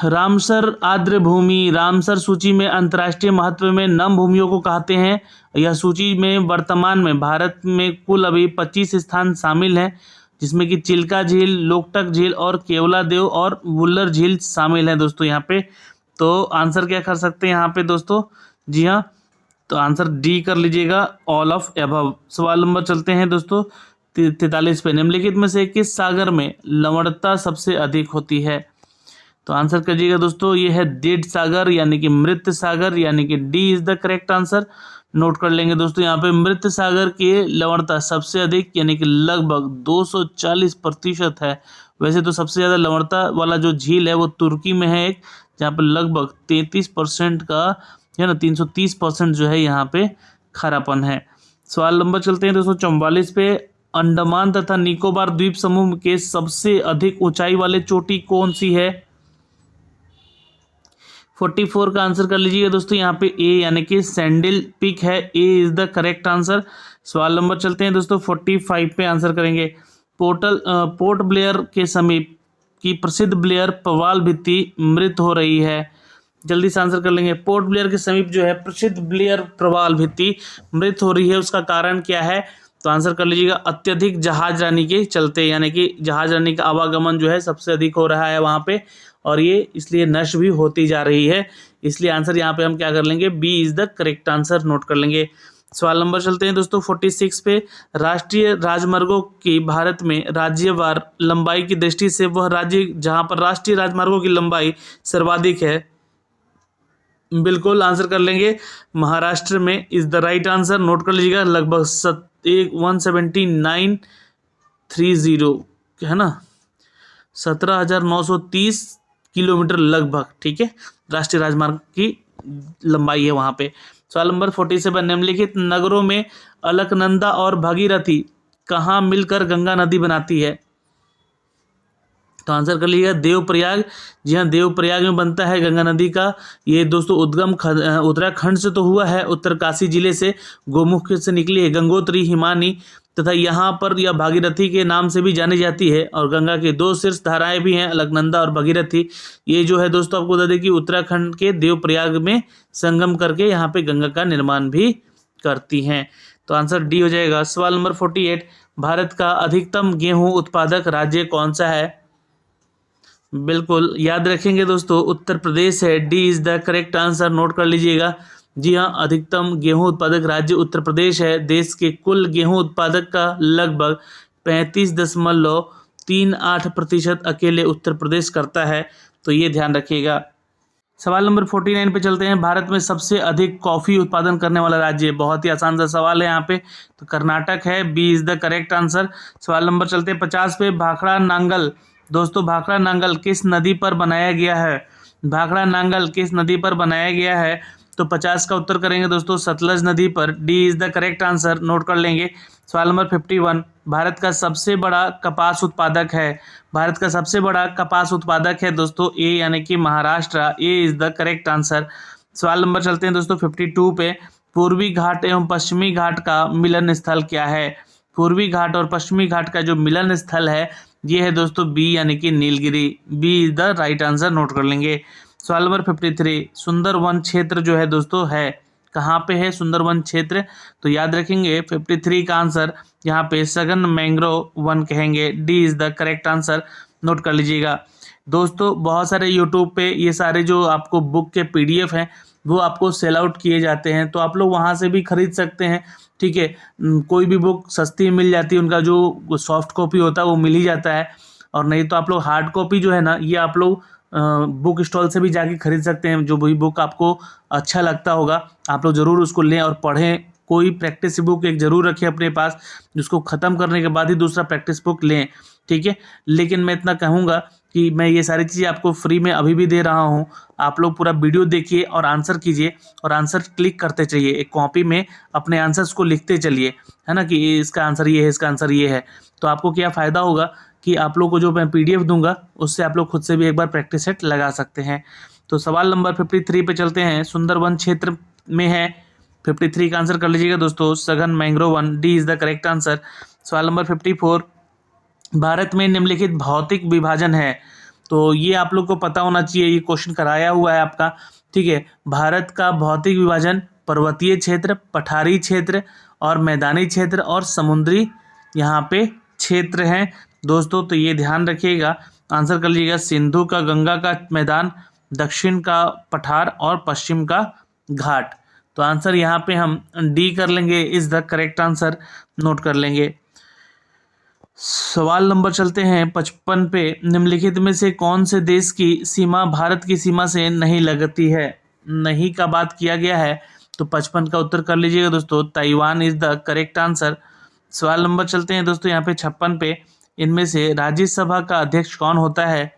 रामसर आर्द्र भूमि, रामसर सूची में अंतर्राष्ट्रीय महत्व में नम भूमियों को कहते हैं। यह सूची में वर्तमान में भारत में कुल अभी 25 स्थान शामिल हैं, जिसमें कि चिल्का झील, लोकटक झील और केवलादेव और वुल्लर झील शामिल है दोस्तों यहाँ पे। तो आंसर क्या कर सकते हैं यहाँ पे दोस्तों? जी हाँ, तो आंसर डी कर लीजिएगा, ऑल ऑफ एबव। सवाल नंबर चलते हैं दोस्तों 43 पे। निम्नलिखित में से किस सागर में लवणता सबसे अधिक होती है? तो आंसर करिएगा दोस्तों, ये है डेड सागर यानी कि मृत सागर, यानी कि D is the correct answer. Note कर लेंगे दोस्तों, यहाँ पे मृत सागर की लवणता सबसे अधिक यानी कि लगभग 240% है। वैसे तो सबसे ज़्यादा लवणता वाला जो झील है वो तुर्की में है एक, जहाँ पे लगभग 33% का है ना, 330% जो है यहाँ पे खारापन है। सवाल नंबर चलते हैं दोस्तों 44 पे। अंडमान तथा निकोबार द्वीप समूह के सबसे अधिक ऊंचाई वाले चोटी कौन सी है? 44 का आंसर कर लीजिएगा दोस्तों, यहाँ पे ए यानी कि सैंडल पीक है, ए इज द करेक्ट आंसर। सवाल नंबर चलते हैं दोस्तों 45 पे, आंसर करेंगे। पोर्ट ब्लेयर के समीप की प्रसिद्ध ब्लेयर प्रवाल भित्ति मृत हो रही है। जल्दी से आंसर कर लेंगे। पोर्ट ब्लेयर के समीप जो है प्रसिद्ध ब्लेयर प्रवाल भित्ति मृत हो रही है, उसका कारण क्या है? तो आंसर कर लीजिएगा, अत्यधिक जहाजरानी के चलते, यानी कि जहाजरानी का आवागमन जो है सबसे अधिक हो रहा है वहाँ पे, और ये इसलिए नष्ट भी होती जा रही है। इसलिए आंसर यहाँ पे हम क्या कर लेंगे, B is the correct answer, note कर लेंगे। सवाल नंबर चलते हैं दोस्तों 46 पे। राष्ट्रीय राजमार्गों की भारत में राज्यवार लंबाई की दृष्टि से वह राज्य जहाँ पर राष्ट्रीय राजमार्गों की लंबाई सर्वाधिक है, बिल्कुल आंसर कर लेंगे, महाराष्ट्र में is the right answer. Note कर लीजिएगा, लगभग 17930 है ना, 17,930 किलोमीटर लगभग, ठीक है, राष्ट्रीय राजमार्ग की लंबाई है वहाँ पे। सवाल नंबर 47, निम्नलिखित नगरों में अलकनंदा और भागीरथी कहाँ मिलकर गंगा नदी बनाती है? तो तो आंसर कर लीजिएगा देवप्रयाग। जी हाँ, देवप्रयाग में बनता है गंगा नदी का। ये दोस्तों उद्गम उत्तराखंड से तो हुआ है, उत्तरकाशी जिले से गोमुख से निकली है गंगोत्री हिमानी तथा यहाँ पर यह भागीरथी के नाम से भी जानी जाती है। और गंगा के दो शीर्ष धाराएं भी हैं, अलकनंदा और भगीरथी। ये जो है दोस्तों आपको बता दें कि उत्तराखंड के देवप्रयाग में संगम करके यहाँ पे गंगा का निर्माण भी करती हैं। तो आंसर डी हो जाएगा। सवाल नंबर 48, भारत का अधिकतम गेहूं उत्पादक राज्य कौन सा है? बिल्कुल याद रखेंगे दोस्तों, उत्तर प्रदेश है। D is the correct answer, note कर लीजिएगा। जी हाँ, अधिकतम गेहूं उत्पादक राज्य उत्तर प्रदेश है। देश के कुल गेहूं उत्पादक का लगभग 35.38% अकेले उत्तर प्रदेश करता है, तो ये ध्यान रखिएगा। सवाल नंबर 49 पे चलते हैं। भारत में सबसे अधिक कॉफी उत्पादन करने वाला राज्य, बहुत ही आसान सा सवाल है यहाँ पे, तो कर्नाटक है। B is the correct answer. सवाल नंबर चलते हैं 50 पे। भाखड़ा नांगल, दोस्तों भाखड़ा नांगल किस नदी पर बनाया गया है? भाखड़ा नांगल किस नदी पर बनाया गया है? तो 50 का उत्तर करेंगे दोस्तों सतलज नदी पर। D is the correct answer, note कर लेंगे। सवाल नंबर 51, भारत का सबसे बड़ा कपास उत्पादक है। भारत का सबसे बड़ा कपास उत्पादक है दोस्तों ए यानी कि महाराष्ट्र। ए इज द करेक्ट आंसर। सवाल नंबर चलते हैं दोस्तों 52 पे। पूर्वी घाट एवं पश्चिमी घाट का मिलन स्थल क्या है? पूर्वी घाट और पश्चिमी घाट का जो मिलन स्थल है ये है दोस्तों बी यानी कि Nilgiri. B is the right answer, note कर लेंगे। सवाल नंबर 53, सुंदरवन क्षेत्र जो है दोस्तों है कहाँ पे है? सुंदरवन क्षेत्र, तो याद रखेंगे 53 का आंसर यहाँ पे सघन मैंग्रोव वन कहेंगे। D is the correct answer, note कर लीजिएगा। दोस्तों बहुत सारे यूट्यूब पे ये सारे जो आपको बुक के PDF हैं वो आपको सेल आउट किए जाते हैं, तो आप लोग वहाँ से भी खरीद सकते हैं। ठीक है, कोई भी बुक सस्ती मिल जाती है, उनका जो सॉफ्ट कॉपी होता है वो मिल ही जाता है, और नहीं तो आप लोग हार्ड कॉपी जो है ना ये आप लोग बुक स्टॉल से भी जाके खरीद सकते हैं। जो भी बुक आपको अच्छा लगता होगा आप लोग ज़रूर उसको लें और पढ़ें। कोई प्रैक्टिस बुक एक ज़रूर रखें अपने पास, जिसको ख़त्म करने के बाद ही दूसरा प्रैक्टिस बुक लें। ठीक है, लेकिन मैं इतना कहूँगा कि मैं ये सारी चीज़ें आपको फ्री में अभी भी दे रहा हूँ। आप लोग पूरा वीडियो देखिए और आंसर कीजिए और आंसर क्लिक करते चलिए। एक कॉपी में अपने आंसर्स को लिखते चलिए, है ना, कि इसका आंसर ये है, इसका आंसर ये है। तो आपको क्या फ़ायदा होगा कि आप लोग को जो मैं PDF दूंगा उससे आप लोग खुद से भी एक बार प्रैक्टिस सेट लगा सकते हैं। तो सवाल नंबर 53 पे चलते हैं। सुंदरवन क्षेत्र में है, 53 का आंसर कर लीजिएगा दोस्तों सघन mangrove one. D is the correct answer. सवाल नंबर 54, भारत में निम्नलिखित भौतिक विभाजन है, तो ये आप लोग को पता होना चाहिए, ये क्वेश्चन कराया हुआ है आपका। ठीक है, भारत का भौतिक विभाजन पर्वतीय क्षेत्र, पठारी क्षेत्र और मैदानी क्षेत्र और समुद्री यहाँ पे क्षेत्र हैं दोस्तों, तो ये ध्यान रखिएगा। आंसर कर लीजिएगा सिंधु का गंगा का मैदान, दक्षिण का पठार और पश्चिम का घाट। तो आंसर यहाँ पे हम डी कर लेंगे, is the correct answer, note कर लेंगे। सवाल नंबर चलते हैं 55 पे। निम्नलिखित में से कौन से देश की सीमा भारत की सीमा से नहीं लगती है? नहीं का बात किया गया है, तो 55 का उत्तर कर लीजिएगा दोस्तों Taiwan is the correct answer. सवाल नंबर चलते हैं दोस्तों यहाँ पे 56 पे। इनमें से राज्यसभा का अध्यक्ष कौन होता है?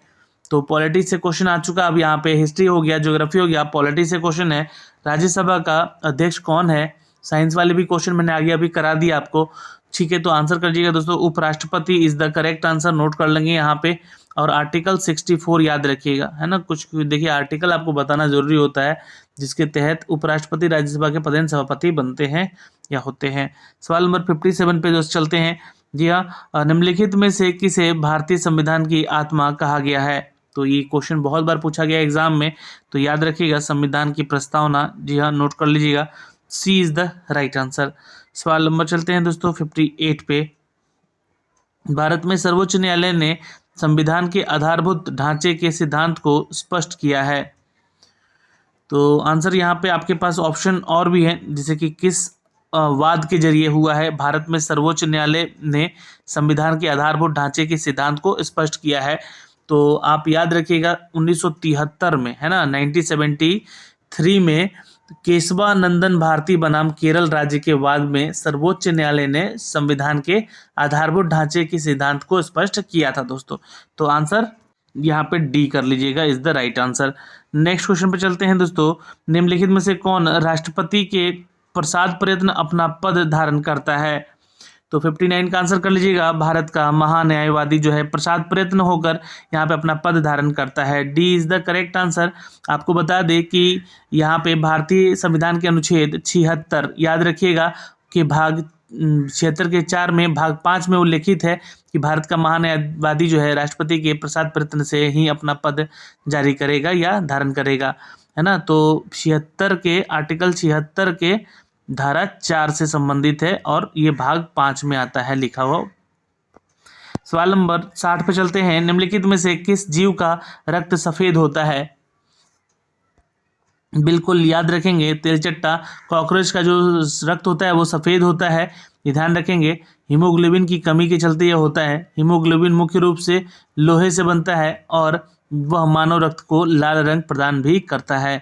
तो पॉलिटिक्स से क्वेश्चन आ चुका, अब यहाँ पे हिस्ट्री हो गया, ज्योग्राफी हो गया, पॉलिटिक्स से क्वेश्चन है। राज्यसभा का अध्यक्ष कौन है? साइंस वाले भी क्वेश्चन मैंने आगे अभी करा दिया आपको। ठीक है, तो आंसर कर लीजिएगा दोस्तों उपराष्ट्रपति is the correct answer, note कर लेंगे यहाँ पे। और आर्टिकल 64 याद रखिएगा, है ना। कुछ देखिए आर्टिकल आपको बताना जरूरी होता है, जिसके तहत उपराष्ट्रपति राज्यसभा के पदेन सभापति बनते हैं या होते हैं। सवाल नंबर 57 पे दोस्त चलते हैं। जी हाँ, निम्नलिखित में से किसे भारतीय संविधान की आत्मा कहा गया है? तो ये क्वेश्चन बहुत बार पूछा गया एग्जाम में, तो याद रखिएगा संविधान की प्रस्तावना। जी हाँ, नोट कर लीजिएगा, C is the right answer. सवाल नंबर चलते हैं दोस्तों 58 पे। भारत में सर्वोच्च न्यायालय ने संविधान के आधारभूत ढांचे के सिद्धांत को स्पष्ट किया है, तो आंसर यहाँ पे आपके पास ऑप्शन और भी हैं, जैसे कि किस वाद के जरिए हुआ है भारत में सर्वोच्च न्यायालय ने संविधान के आधारभूत ढांचे के सिद्धांत को स्पष्ट किया है। तो आप याद रखिएगा 1973 में, है ना, 1973 में केशवानंदन भारती बनाम केरल राज्य के वाद में सर्वोच्च न्यायालय ने संविधान के आधारभूत ढांचे के सिद्धांत को स्पष्ट किया था दोस्तों। तो आंसर यहाँ पे डी कर लीजिएगा, is the right answer. Next question पे चलते हैं दोस्तों। निम्नलिखित में से कौन राष्ट्रपति के प्रसाद प्रयत्न अपना पद धारण करता है? तो 59 का आंसर कर लीजिएगा। भारत का महान्यायवादी जो है प्रसाद प्रयत्न होकर यहाँ पे अपना पद धारण करता है। D is the correct answer. आपको बता दें कि यहाँ पे भारतीय संविधान के अनुच्छेद 76 याद रखिएगा कि भाग 76 के 4 में भाग 5 में उल्लेखित है कि भारत का महान्यायवादी जो है राष्ट्रपति के प्रसाद प्रयत्न से ही अपना पद जारी करेगा या धारण करेगा, है ना। तो 76 के आर्टिकल 76 के धारा 4 से संबंधित है और ये भाग 5 में आता है लिखा हुआ। सवाल नंबर 60 पे चलते हैं। निम्नलिखित में से किस जीव का रक्त सफेद होता है? बिल्कुल याद रखेंगे, तेलचट्टा कॉकरोच का जो रक्त होता है वो सफ़ेद होता है, ये ध्यान रखेंगे। हीमोग्लोबिन की कमी के चलते यह होता है। हीमोग्लोबिन मुख्य रूप से लोहे से बनता है और वह मानव रक्त को लाल रंग प्रदान भी करता है।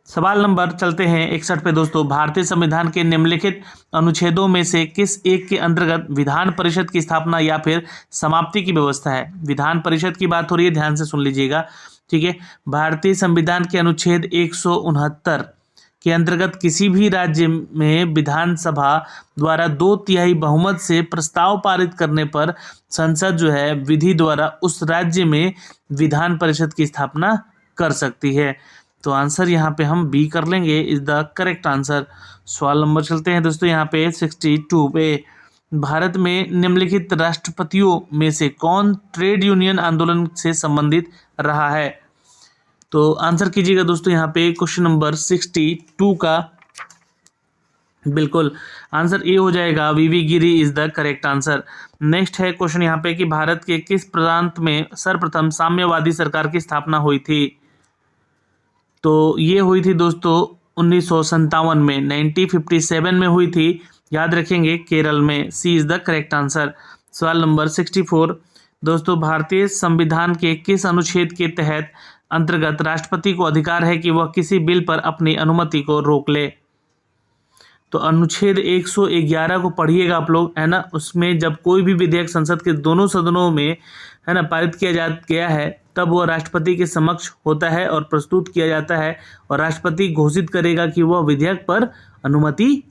सवाल नंबर चलते हैं 61 पे दोस्तों। भारतीय संविधान के निम्नलिखित अनुच्छेदों में से किस एक के अंतर्गत विधान परिषद की स्थापना या फिर समाप्ति की व्यवस्था है? विधान परिषद की बात हो रही है, ध्यान से सुन लीजिएगा, ठीक है। भारतीय संविधान के अनुच्छेद 169 के अंतर्गत किसी भी राज्य में विधानसभा द्वारा 2/3 बहुमत से प्रस्ताव पारित करने पर संसद जो है विधि द्वारा उस राज्य में विधान परिषद की स्थापना कर सकती है। तो आंसर यहाँ पे हम बी कर लेंगे, इज द करेक्ट आंसर। सवाल नंबर चलते हैं दोस्तों यहाँ पे 62 पे। भारत में निम्नलिखित राष्ट्रपतियों में से कौन ट्रेड यूनियन आंदोलन से संबंधित रहा है? तो आंसर कीजिएगा दोस्तों यहाँ पे क्वेश्चन नंबर 62 का बिल्कुल आंसर ए हो जाएगा, V V Giri is the correct answer. Next है क्वेश्चन यहाँ पे कि भारत के किस प्रांत में सर्वप्रथम साम्यवादी सरकार की स्थापना हुई थी? तो ये हुई थी दोस्तों 1957 में, 1957 में हुई थी, याद रखेंगे, केरल में। सी इज द करेक्ट आंसर। सवाल नंबर 64 दोस्तों, भारतीय संविधान के किस अनुच्छेद के तहत अंतर्गत राष्ट्रपति को अधिकार है कि वह किसी बिल पर अपनी अनुमति को रोक ले? तो अनुच्छेद 111 को पढ़िएगा आप लोग, है ना। उसमें जब कोई भी विधेयक संसद के दोनों सदनों में, है ना, पारित किया गया है तब वह राष्ट्रपति के समक्ष होता है और प्रस्तुत किया जाता है और राष्ट्रपति घोषित करेगा कि वह विधेयक पर अनुमति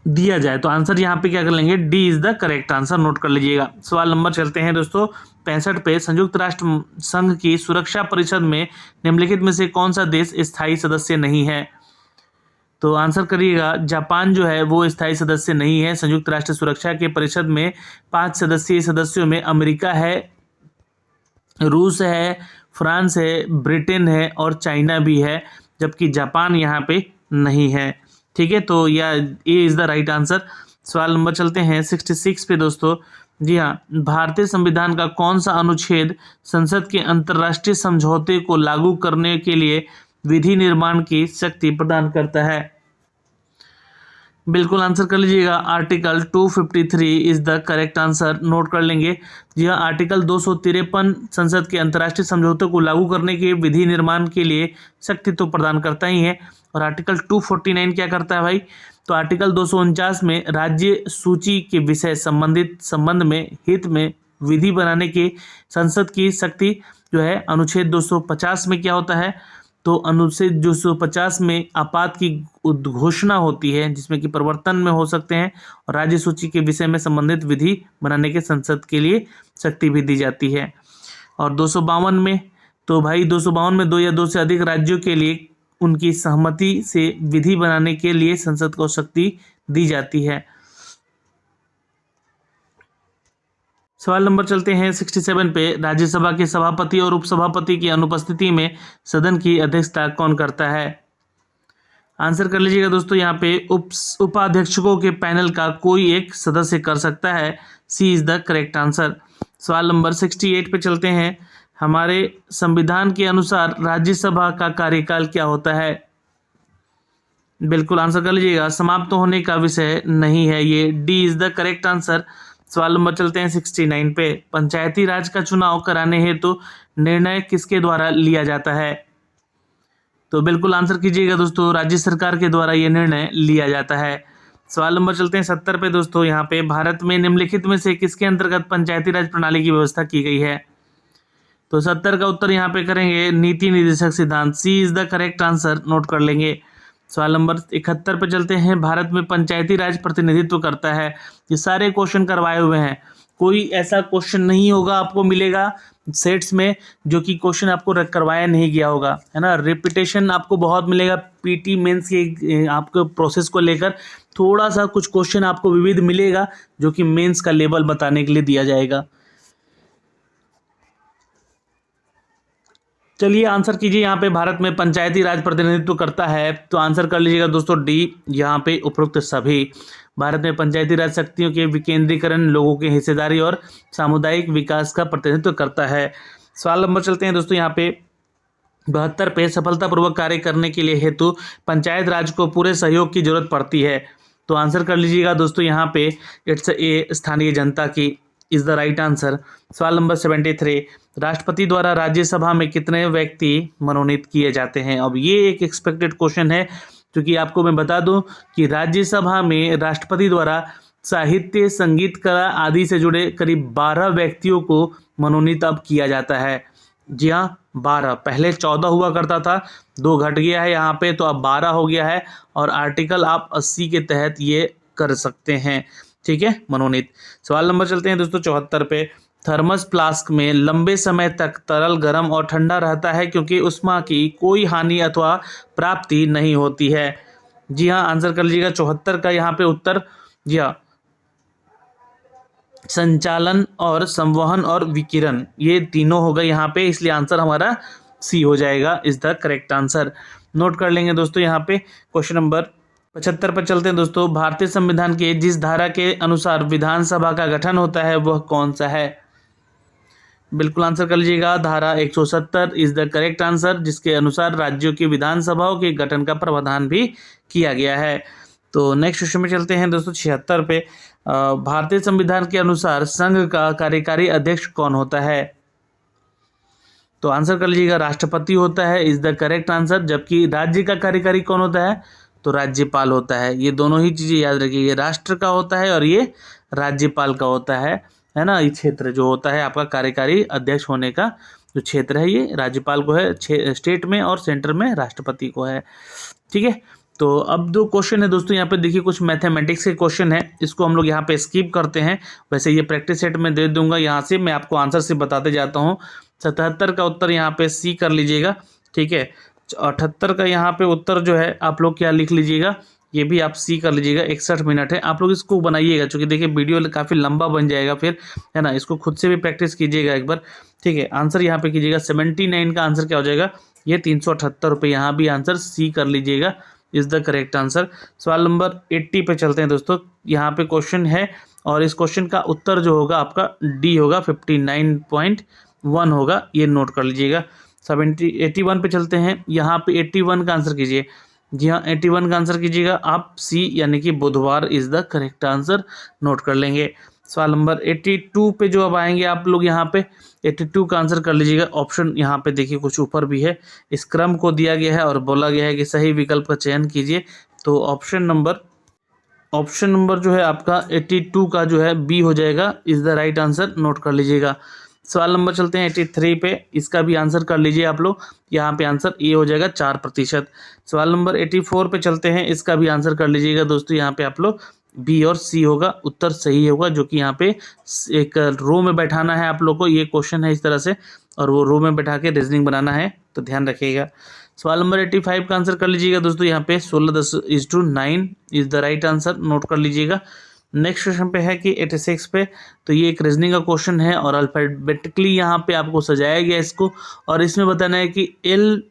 दिया जाए। तो आंसर यहाँ पे क्या कर लेंगे, D is the correct answer, note कर लीजिएगा। सवाल नंबर चलते हैं दोस्तों 65 पे। संयुक्त राष्ट्र संघ की सुरक्षा परिषद में निम्नलिखित में से कौन सा देश स्थायी सदस्य नहीं है? तो आंसर करिएगा, जापान जो है वो स्थायी सदस्य नहीं है। संयुक्त राष्ट्र सुरक्षा के परिषद में 5 सदस्यीय सदस्यों में अमेरिका है, रूस है, फ्रांस है, ब्रिटेन है और चाइना भी है, जबकि जापान यहाँ पे नहीं है, ठीक है। तो यह ए इज द राइट आंसर। सवाल नंबर चलते हैं 66 पे दोस्तों। जी हाँ, भारतीय संविधान का कौन सा अनुच्छेद संसद के अंतर्राष्ट्रीय समझौते को लागू करने के लिए विधि निर्माण की शक्ति प्रदान करता है? बिल्कुल आंसर कर लीजिएगा, article 253 is the correct answer, note कर लेंगे। जी हाँ, आर्टिकल 253 संसद के अंतर्राष्ट्रीय समझौते को लागू करने के विधि निर्माण के लिए शक्ति तो प्रदान करता ही है। और आर्टिकल 249 क्या करता है भाई? तो आर्टिकल 249 में राज्य सूची के विषय संबंध में हित में विधि बनाने के संसद की शक्ति जो है अनुच्छेद 250 में क्या होता है? तो अनुच्छेद 250 में आपात की घोषणा होती है जिसमें कि परिवर्तन में हो सकते हैं और राज्य सूची के विषय में संबंधित विधि बनाने के संसद के लिए शक्ति भी दी जाती है। और 252 में, तो भाई 252 में 2 या 2 से अधिक राज्यों के लिए उनकी सहमति से विधि बनाने के लिए संसद को शक्ति दी जाती है। सवाल नंबर चलते हैं 67 पे। राज्यसभा के सभापति और उपसभापति की अनुपस्थिति में सदन की अध्यक्षता कौन करता है? आंसर कर लीजिएगा दोस्तों, यहाँ पे उपाध्यक्षकों के पैनल का कोई एक सदस्य कर सकता है। C is the correct answer. सवाल नंबर 68 पे चलते हैं। हमारे संविधान के अनुसार राज्यसभा का कार्यकाल क्या होता है? बिल्कुल आंसर कर लीजिएगा, समाप्त होने का विषय नहीं है, ये D is the correct answer. सवाल नंबर चलते हैं 69 पे। पंचायती राज का चुनाव कराने हेतु निर्णय किसके द्वारा लिया जाता है? तो बिल्कुल आंसर कीजिएगा दोस्तों, राज्य सरकार के द्वारा यह निर्णय लिया जाता है। सवाल नंबर चलते हैं 70 पे दोस्तों। यहाँ पे भारत में निम्नलिखित में से किसके अंतर्गत पंचायती राज प्रणाली की व्यवस्था की गई है? तो 70 का उत्तर यहाँ पे करेंगे नीति निर्देशक सिद्धांत, C is the correct answer, note कर लेंगे। सवाल नंबर 71 पे चलते हैं। भारत में पंचायती राज प्रतिनिधित्व करता है। ये सारे क्वेश्चन करवाए हुए हैं, कोई ऐसा क्वेश्चन नहीं होगा आपको मिलेगा सेट्स में जो कि क्वेश्चन आपको करवाया नहीं गया होगा, है ना। रिपीटेशन आपको बहुत मिलेगा पीटी मेंस के आपके प्रोसेस को लेकर, थोड़ा सा कुछ क्वेश्चन आपको विविध मिलेगा जो कि मेंस का लेवल बताने के लिए दिया जाएगा। चलिए आंसर कीजिए। यहाँ पे भारत में पंचायती राज प्रतिनिधित्व करता है, तो आंसर कर लीजिएगा दोस्तों डी, यहाँ पे उपरोक्त सभी। भारत में पंचायती राज शक्तियों के विकेंद्रीकरण, लोगों की हिस्सेदारी और सामुदायिक विकास का प्रतिनिधित्व करता है। सवाल नंबर चलते हैं दोस्तों यहाँ पे 72 पे, सफलतापूर्वक कार्य करने के लिए हेतु पंचायत राज को पूरे सहयोग की जरूरत पड़ती है, तो आंसर कर लीजिएगा दोस्तों यहाँ पे इट्स ए, स्थानीय जनता की इज द राइट आंसर। सवाल नंबर 73, राष्ट्रपति द्वारा राज्यसभा में कितने व्यक्ति मनोनीत किए जाते हैं। अब ये एक एक्सपेक्टेड क्वेश्चन है, क्योंकि आपको मैं बता दूं कि राज्यसभा में राष्ट्रपति द्वारा साहित्य, संगीत, कला आदि से जुड़े करीब 12 व्यक्तियों को मनोनीत अब किया जाता है। जी हाँ, 12, पहले 14 हुआ करता था, 2 घट गया है यहाँ पे, तो अब 12 हो गया है, और आर्टिकल आप 80 के तहत ये कर सकते हैं, ठीक है, मनोनीत। सवाल नंबर चलते हैं दोस्तों 74 पे, थर्मस फ्लास्क में लंबे समय तक तरल गर्म और ठंडा रहता है क्योंकि उष्मा की कोई हानि अथवा प्राप्ति नहीं होती है। जी हाँ, आंसर कर लीजिएगा 74 का यहाँ पे उत्तर। जी हाँ, संचालन और संवहन और विकिरण, ये तीनों हो गए यहाँ पे, इसलिए आंसर हमारा सी हो जाएगा, is the correct answer. Note कर लेंगे दोस्तों यहाँ पे। क्वेश्चन नंबर 75 पर चलते हैं दोस्तों। भारतीय संविधान के जिस धारा के अनुसार विधानसभा का गठन होता है वह कौन सा है। बिल्कुल आंसर कर लीजिएगा, धारा 170 इज द करेक्ट आंसर, जिसके अनुसार राज्यों की विधानसभाओं के गठन का प्रावधान भी किया गया है। तो नेक्स्ट क्वेश्चन में चलते हैं दोस्तों 76 पे। भारतीय संविधान के अनुसार संघ का कार्यकारी अध्यक्ष कौन होता है, तो आंसर कर लीजिएगा राष्ट्रपति होता है, इज द करेक्ट आंसर। जबकि राज्य का कार्यकारी कौन होता है, तो राज्यपाल होता है। ये दोनों ही चीज़ें याद रखिए, ये राष्ट्र का होता है और ये राज्यपाल का होता है ना। ये क्षेत्र जो होता है आपका कार्यकारी अध्यक्ष होने का जो क्षेत्र है, ये राज्यपाल को है स्टेट में, और सेंटर में राष्ट्रपति को है, ठीक है। तो अब दो क्वेश्चन है दोस्तों यहाँ पे, देखिए कुछ मैथमेटिक्स के क्वेश्चन है, इसको हम लोग यहाँ पे स्किप करते हैं। वैसे ये प्रैक्टिस सेट में दे दूंगा, यहाँ से मैं आपको आंसर से बताते जाता हूँ। 77 का उत्तर यहाँ पे सी कर लीजिएगा, ठीक है। 78 का यहाँ पे उत्तर जो है आप लोग क्या लिख लीजिएगा, ये भी आप सी कर लीजिएगा। 61 मिनट है, आप लोग इसको बनाइएगा, क्योंकि देखिए वीडियो काफ़ी लंबा बन जाएगा फिर, है ना। इसको खुद से भी प्रैक्टिस कीजिएगा एक बार, ठीक है। आंसर यहाँ पे कीजिएगा 79 का आंसर क्या हो जाएगा, ये 378 रुपये। यहाँ भी आंसर सी कर लीजिएगा, इज द करेक्ट आंसर। सवाल नंबर 80 पे चलते हैं दोस्तों। यहाँ पे क्वेश्चन है और इस क्वेश्चन का उत्तर जो होगा आपका डी होगा, 59.1 होगा, ये नोट कर लीजिएगा। 81 पे चलते हैं, यहाँ पे 81 का आंसर कीजिए। जी हाँ, 81 का आंसर कीजिएगा आप, सी यानी कि बुधवार is the correct answer, note कर लेंगे। सवाल नंबर 82 पे जो अब आएंगे आप लोग, यहाँ पे 82 का आंसर कर लीजिएगा। ऑप्शन यहाँ पे देखिए कुछ ऊपर भी है, इस क्रम को दिया गया है और बोला गया है कि सही विकल्प का चयन कीजिए। तो ऑप्शन नंबर जो है आपका 82 का जो है बी हो जाएगा, is the right answer, note कर लीजिएगा। सवाल नंबर चलते हैं 83 पे, इसका भी आंसर कर लीजिए आप लोग। यहाँ पे आंसर ए हो जाएगा 4%। सवाल नंबर 84 पे चलते हैं, इसका भी आंसर कर लीजिएगा दोस्तों। यहाँ पे आप लोग बी और सी होगा, उत्तर सही होगा, जो कि यहाँ पे एक रो में बैठाना है आप लोग को। ये क्वेश्चन है इस तरह से, और वो रो में बैठा के रीजनिंग बनाना है, तो ध्यान रखिएगा। सवाल नंबर 85 का आंसर कर लीजिएगा दोस्तों। यहाँ पे 16:10:9 is the right answer, note कर लीजिएगा। नेक्स्ट क्वेश्चन पे है कि 86 पे, तो ये एक रीजनिंग का क्वेश्चन है और अल्फाबेटिकली यहाँ पे आपको सजाया गया इसको, और इसमें बताना है कि एल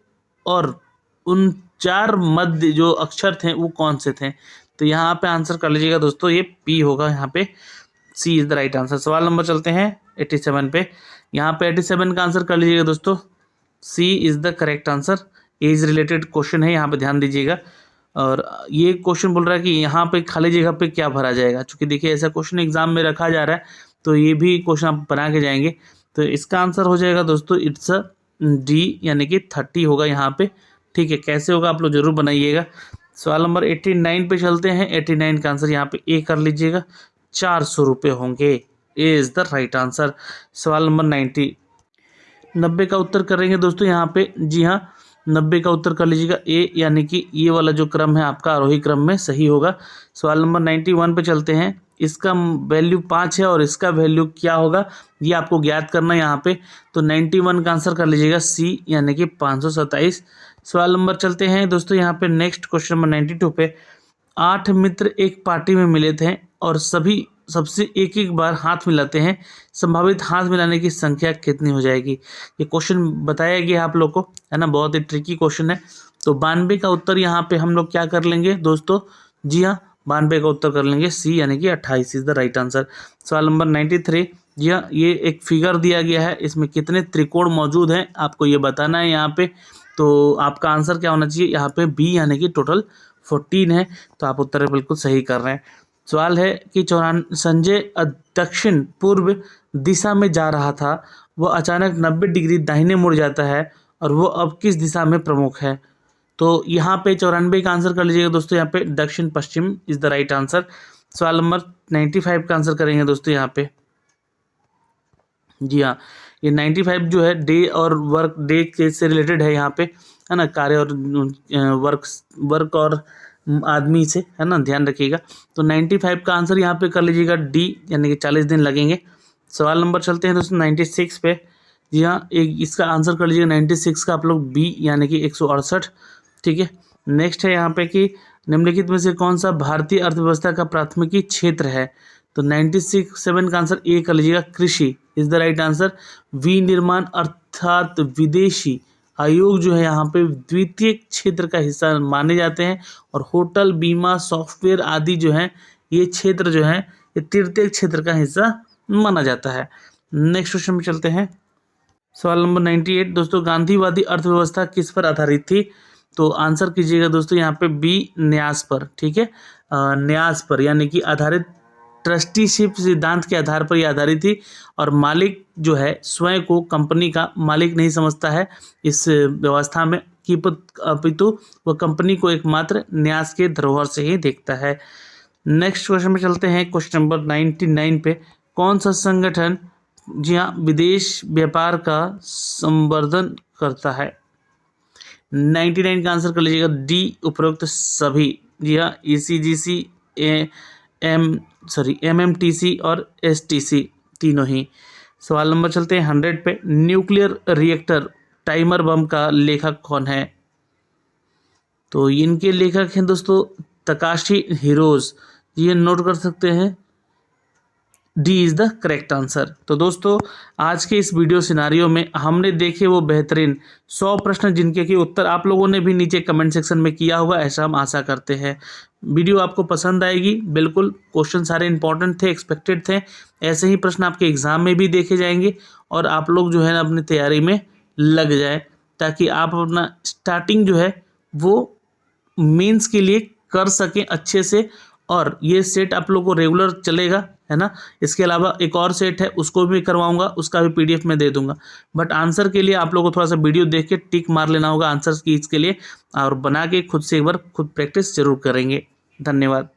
और उन 4 मध्य जो अक्षर थे वो कौन से थे। तो यहाँ पे आंसर कर लीजिएगा दोस्तों, ये पी होगा, यहाँ पे सी इज द राइट आंसर। सवाल नंबर चलते हैं 87 पे, यहाँ पे 87 का आंसर कर लीजिएगा दोस्तों, C is the correct answer. Age related question है, यहाँ पे ध्यान दीजिएगा। और ये क्वेश्चन बोल रहा है कि यहाँ पे खाली जगह पे क्या भरा जाएगा, क्योंकि देखिए ऐसा क्वेश्चन एग्जाम में रखा जा रहा है, तो ये भी क्वेश्चन आप बना के जाएंगे। तो इसका आंसर हो जाएगा दोस्तों इट्स डी, यानी कि 30 होगा यहाँ पे, ठीक है। कैसे होगा आप लोग जरूर बनाइएगा। सवाल नंबर 89 पे चलते हैं। 89 का आंसर यहाँ पे ए कर लीजिएगा, 400 रुपये होंगे, ए इज द राइट आंसर। सवाल नंबर 90 90 का उत्तर करेंगे दोस्तों यहाँ पे। जी हाँ, 90 का उत्तर कर लीजिएगा ए, यानी कि ये वाला जो क्रम है आपका आरोही क्रम में सही होगा। सवाल नंबर 91 पे चलते हैं। इसका वैल्यू 5 है और इसका वैल्यू क्या होगा ये आपको ज्ञात करना है यहाँ पे। तो 91 का आंसर कर लीजिएगा सी, यानी कि 527। सवाल नंबर चलते हैं दोस्तों यहाँ पे नेक्स्ट क्वेश्चन नंबर 92 पे। 8 मित्र एक पार्टी में मिले थे और सभी सबसे एक एक बार हाथ मिलाते हैं, संभावित हाथ मिलाने की संख्या कितनी हो जाएगी। ये क्वेश्चन बताया गया आप लोग को, है ना, बहुत ही ट्रिकी क्वेश्चन है। तो 92 का उत्तर यहाँ पे हम लोग क्या कर लेंगे दोस्तों। जी हाँ, 92 का उत्तर कर लेंगे सी, यानी कि 28 इज द राइट आंसर। सवाल नंबर 93। जी हाँ, ये एक फिगर दिया गया है, इसमें कितने त्रिकोण मौजूद हैं आपको ये बताना है यहाँ पे। तो आपका आंसर क्या होना चाहिए यहाँ पे बी, यानी कि टोटल 14 है। तो आप उत्तर बिल्कुल सही कर रहे हैं। सवाल है कि संजय दक्षिण पूर्व दिशा में जा रहा था, वह अचानक 90 डिग्री दाहिने मुड़ जाता है और वो अब किस दिशा में प्रमुख है। तो यहाँ पे 94 का आंसर कर लीजिएगा दोस्तों, यहाँ पे दक्षिण पश्चिम इज द राइट आंसर। सवाल नंबर 95 का आंसर करेंगे दोस्तों यहाँ पे। जी हाँ, ये 95 जो है डे और वर्क, डे के से रिलेटेड है यहाँ पे, है ना, कार्य और वर्क और आदमी से, है ना, ध्यान रखिएगा। तो 95 का आंसर यहाँ पे कर लीजिएगा डी, यानी कि 40 दिन लगेंगे। सवाल नंबर चलते हैं दोस्तों 96 पे। जी हाँ, एक इसका आंसर कर लीजिएगा 96 का आप लोग बी, यानी कि 168। ठीक है, नेक्स्ट है यहाँ पे कि निम्नलिखित में से कौन सा भारतीय अर्थव्यवस्था का प्राथमिकी क्षेत्र है। तो 97 का आंसर ए कर लीजिएगा कृषि इज द राइट आंसर। विनिर्माण अर्थात विदेशी आयोग जो है यहाँ पे द्वितीय क्षेत्र का हिस्सा माने जाते हैं, और होटल, बीमा, सॉफ्टवेयर आदि जो है ये क्षेत्र जो है ये तृतीय क्षेत्र का हिस्सा माना जाता है। नेक्स्ट क्वेश्चन में चलते हैं। सवाल नंबर 98 दोस्तों, गांधीवादी अर्थव्यवस्था किस पर आधारित थी। तो आंसर कीजिएगा दोस्तों यहाँ पे बी, न्यास पर। ठीक है, न्यास पर, यानी कि आधारित ट्रस्टीशिप सिद्धांत के आधार पर यह आधारित थी, और मालिक जो है स्वयं को कंपनी का मालिक नहीं समझता है इस व्यवस्था में, कि अपितु वह कंपनी को एकमात्र न्यास के धरोहर से ही देखता है। नेक्स्ट क्वेश्चन में चलते हैं, क्वेश्चन नंबर 99 पे। कौन सा संगठन, जी हाँ, विदेश व्यापार का संवर्धन करता है। 99 का आंसर कर लीजिएगा डी, उपरोक्त सभी। जी हाँ, ECGC, MMTC और STC तीनों ही। सवाल नंबर चलते हैं 100 पे। न्यूक्लियर रिएक्टर टाइमर बम का लेखक कौन है। तो इनके लेखक हैं दोस्तों तकाशी हिरोज, ये नोट कर सकते हैं, D is the correct answer. तो दोस्तों आज के इस वीडियो सिनारियो में हमने देखे वो बेहतरीन 100 प्रश्न, जिनके कि उत्तर आप लोगों ने भी नीचे कमेंट सेक्शन में किया होगा, ऐसा हम आशा करते हैं। वीडियो आपको पसंद आएगी, बिल्कुल क्वेश्चन सारे इंपॉर्टेंट थे, एक्सपेक्टेड थे। ऐसे ही प्रश्न आपके एग्जाम में भी देखे जाएंगे, और आप लोग जो है ना अपनी तैयारी में लग जाए, ताकि आप अपना स्टार्टिंग जो है वो मेंस के लिए कर सकें अच्छे से। और ये सेट आप लोग को रेगुलर चलेगा, है ना। इसके अलावा एक और सेट है, उसको भी करवाऊंगा, उसका भी PDF में दे दूंगा। बट आंसर के लिए आप लोग को थोड़ा सा वीडियो देख के टिक मार लेना होगा आंसर की इसके लिए, और बना के खुद से एक बार खुद प्रैक्टिस जरूर करेंगे। धन्यवाद।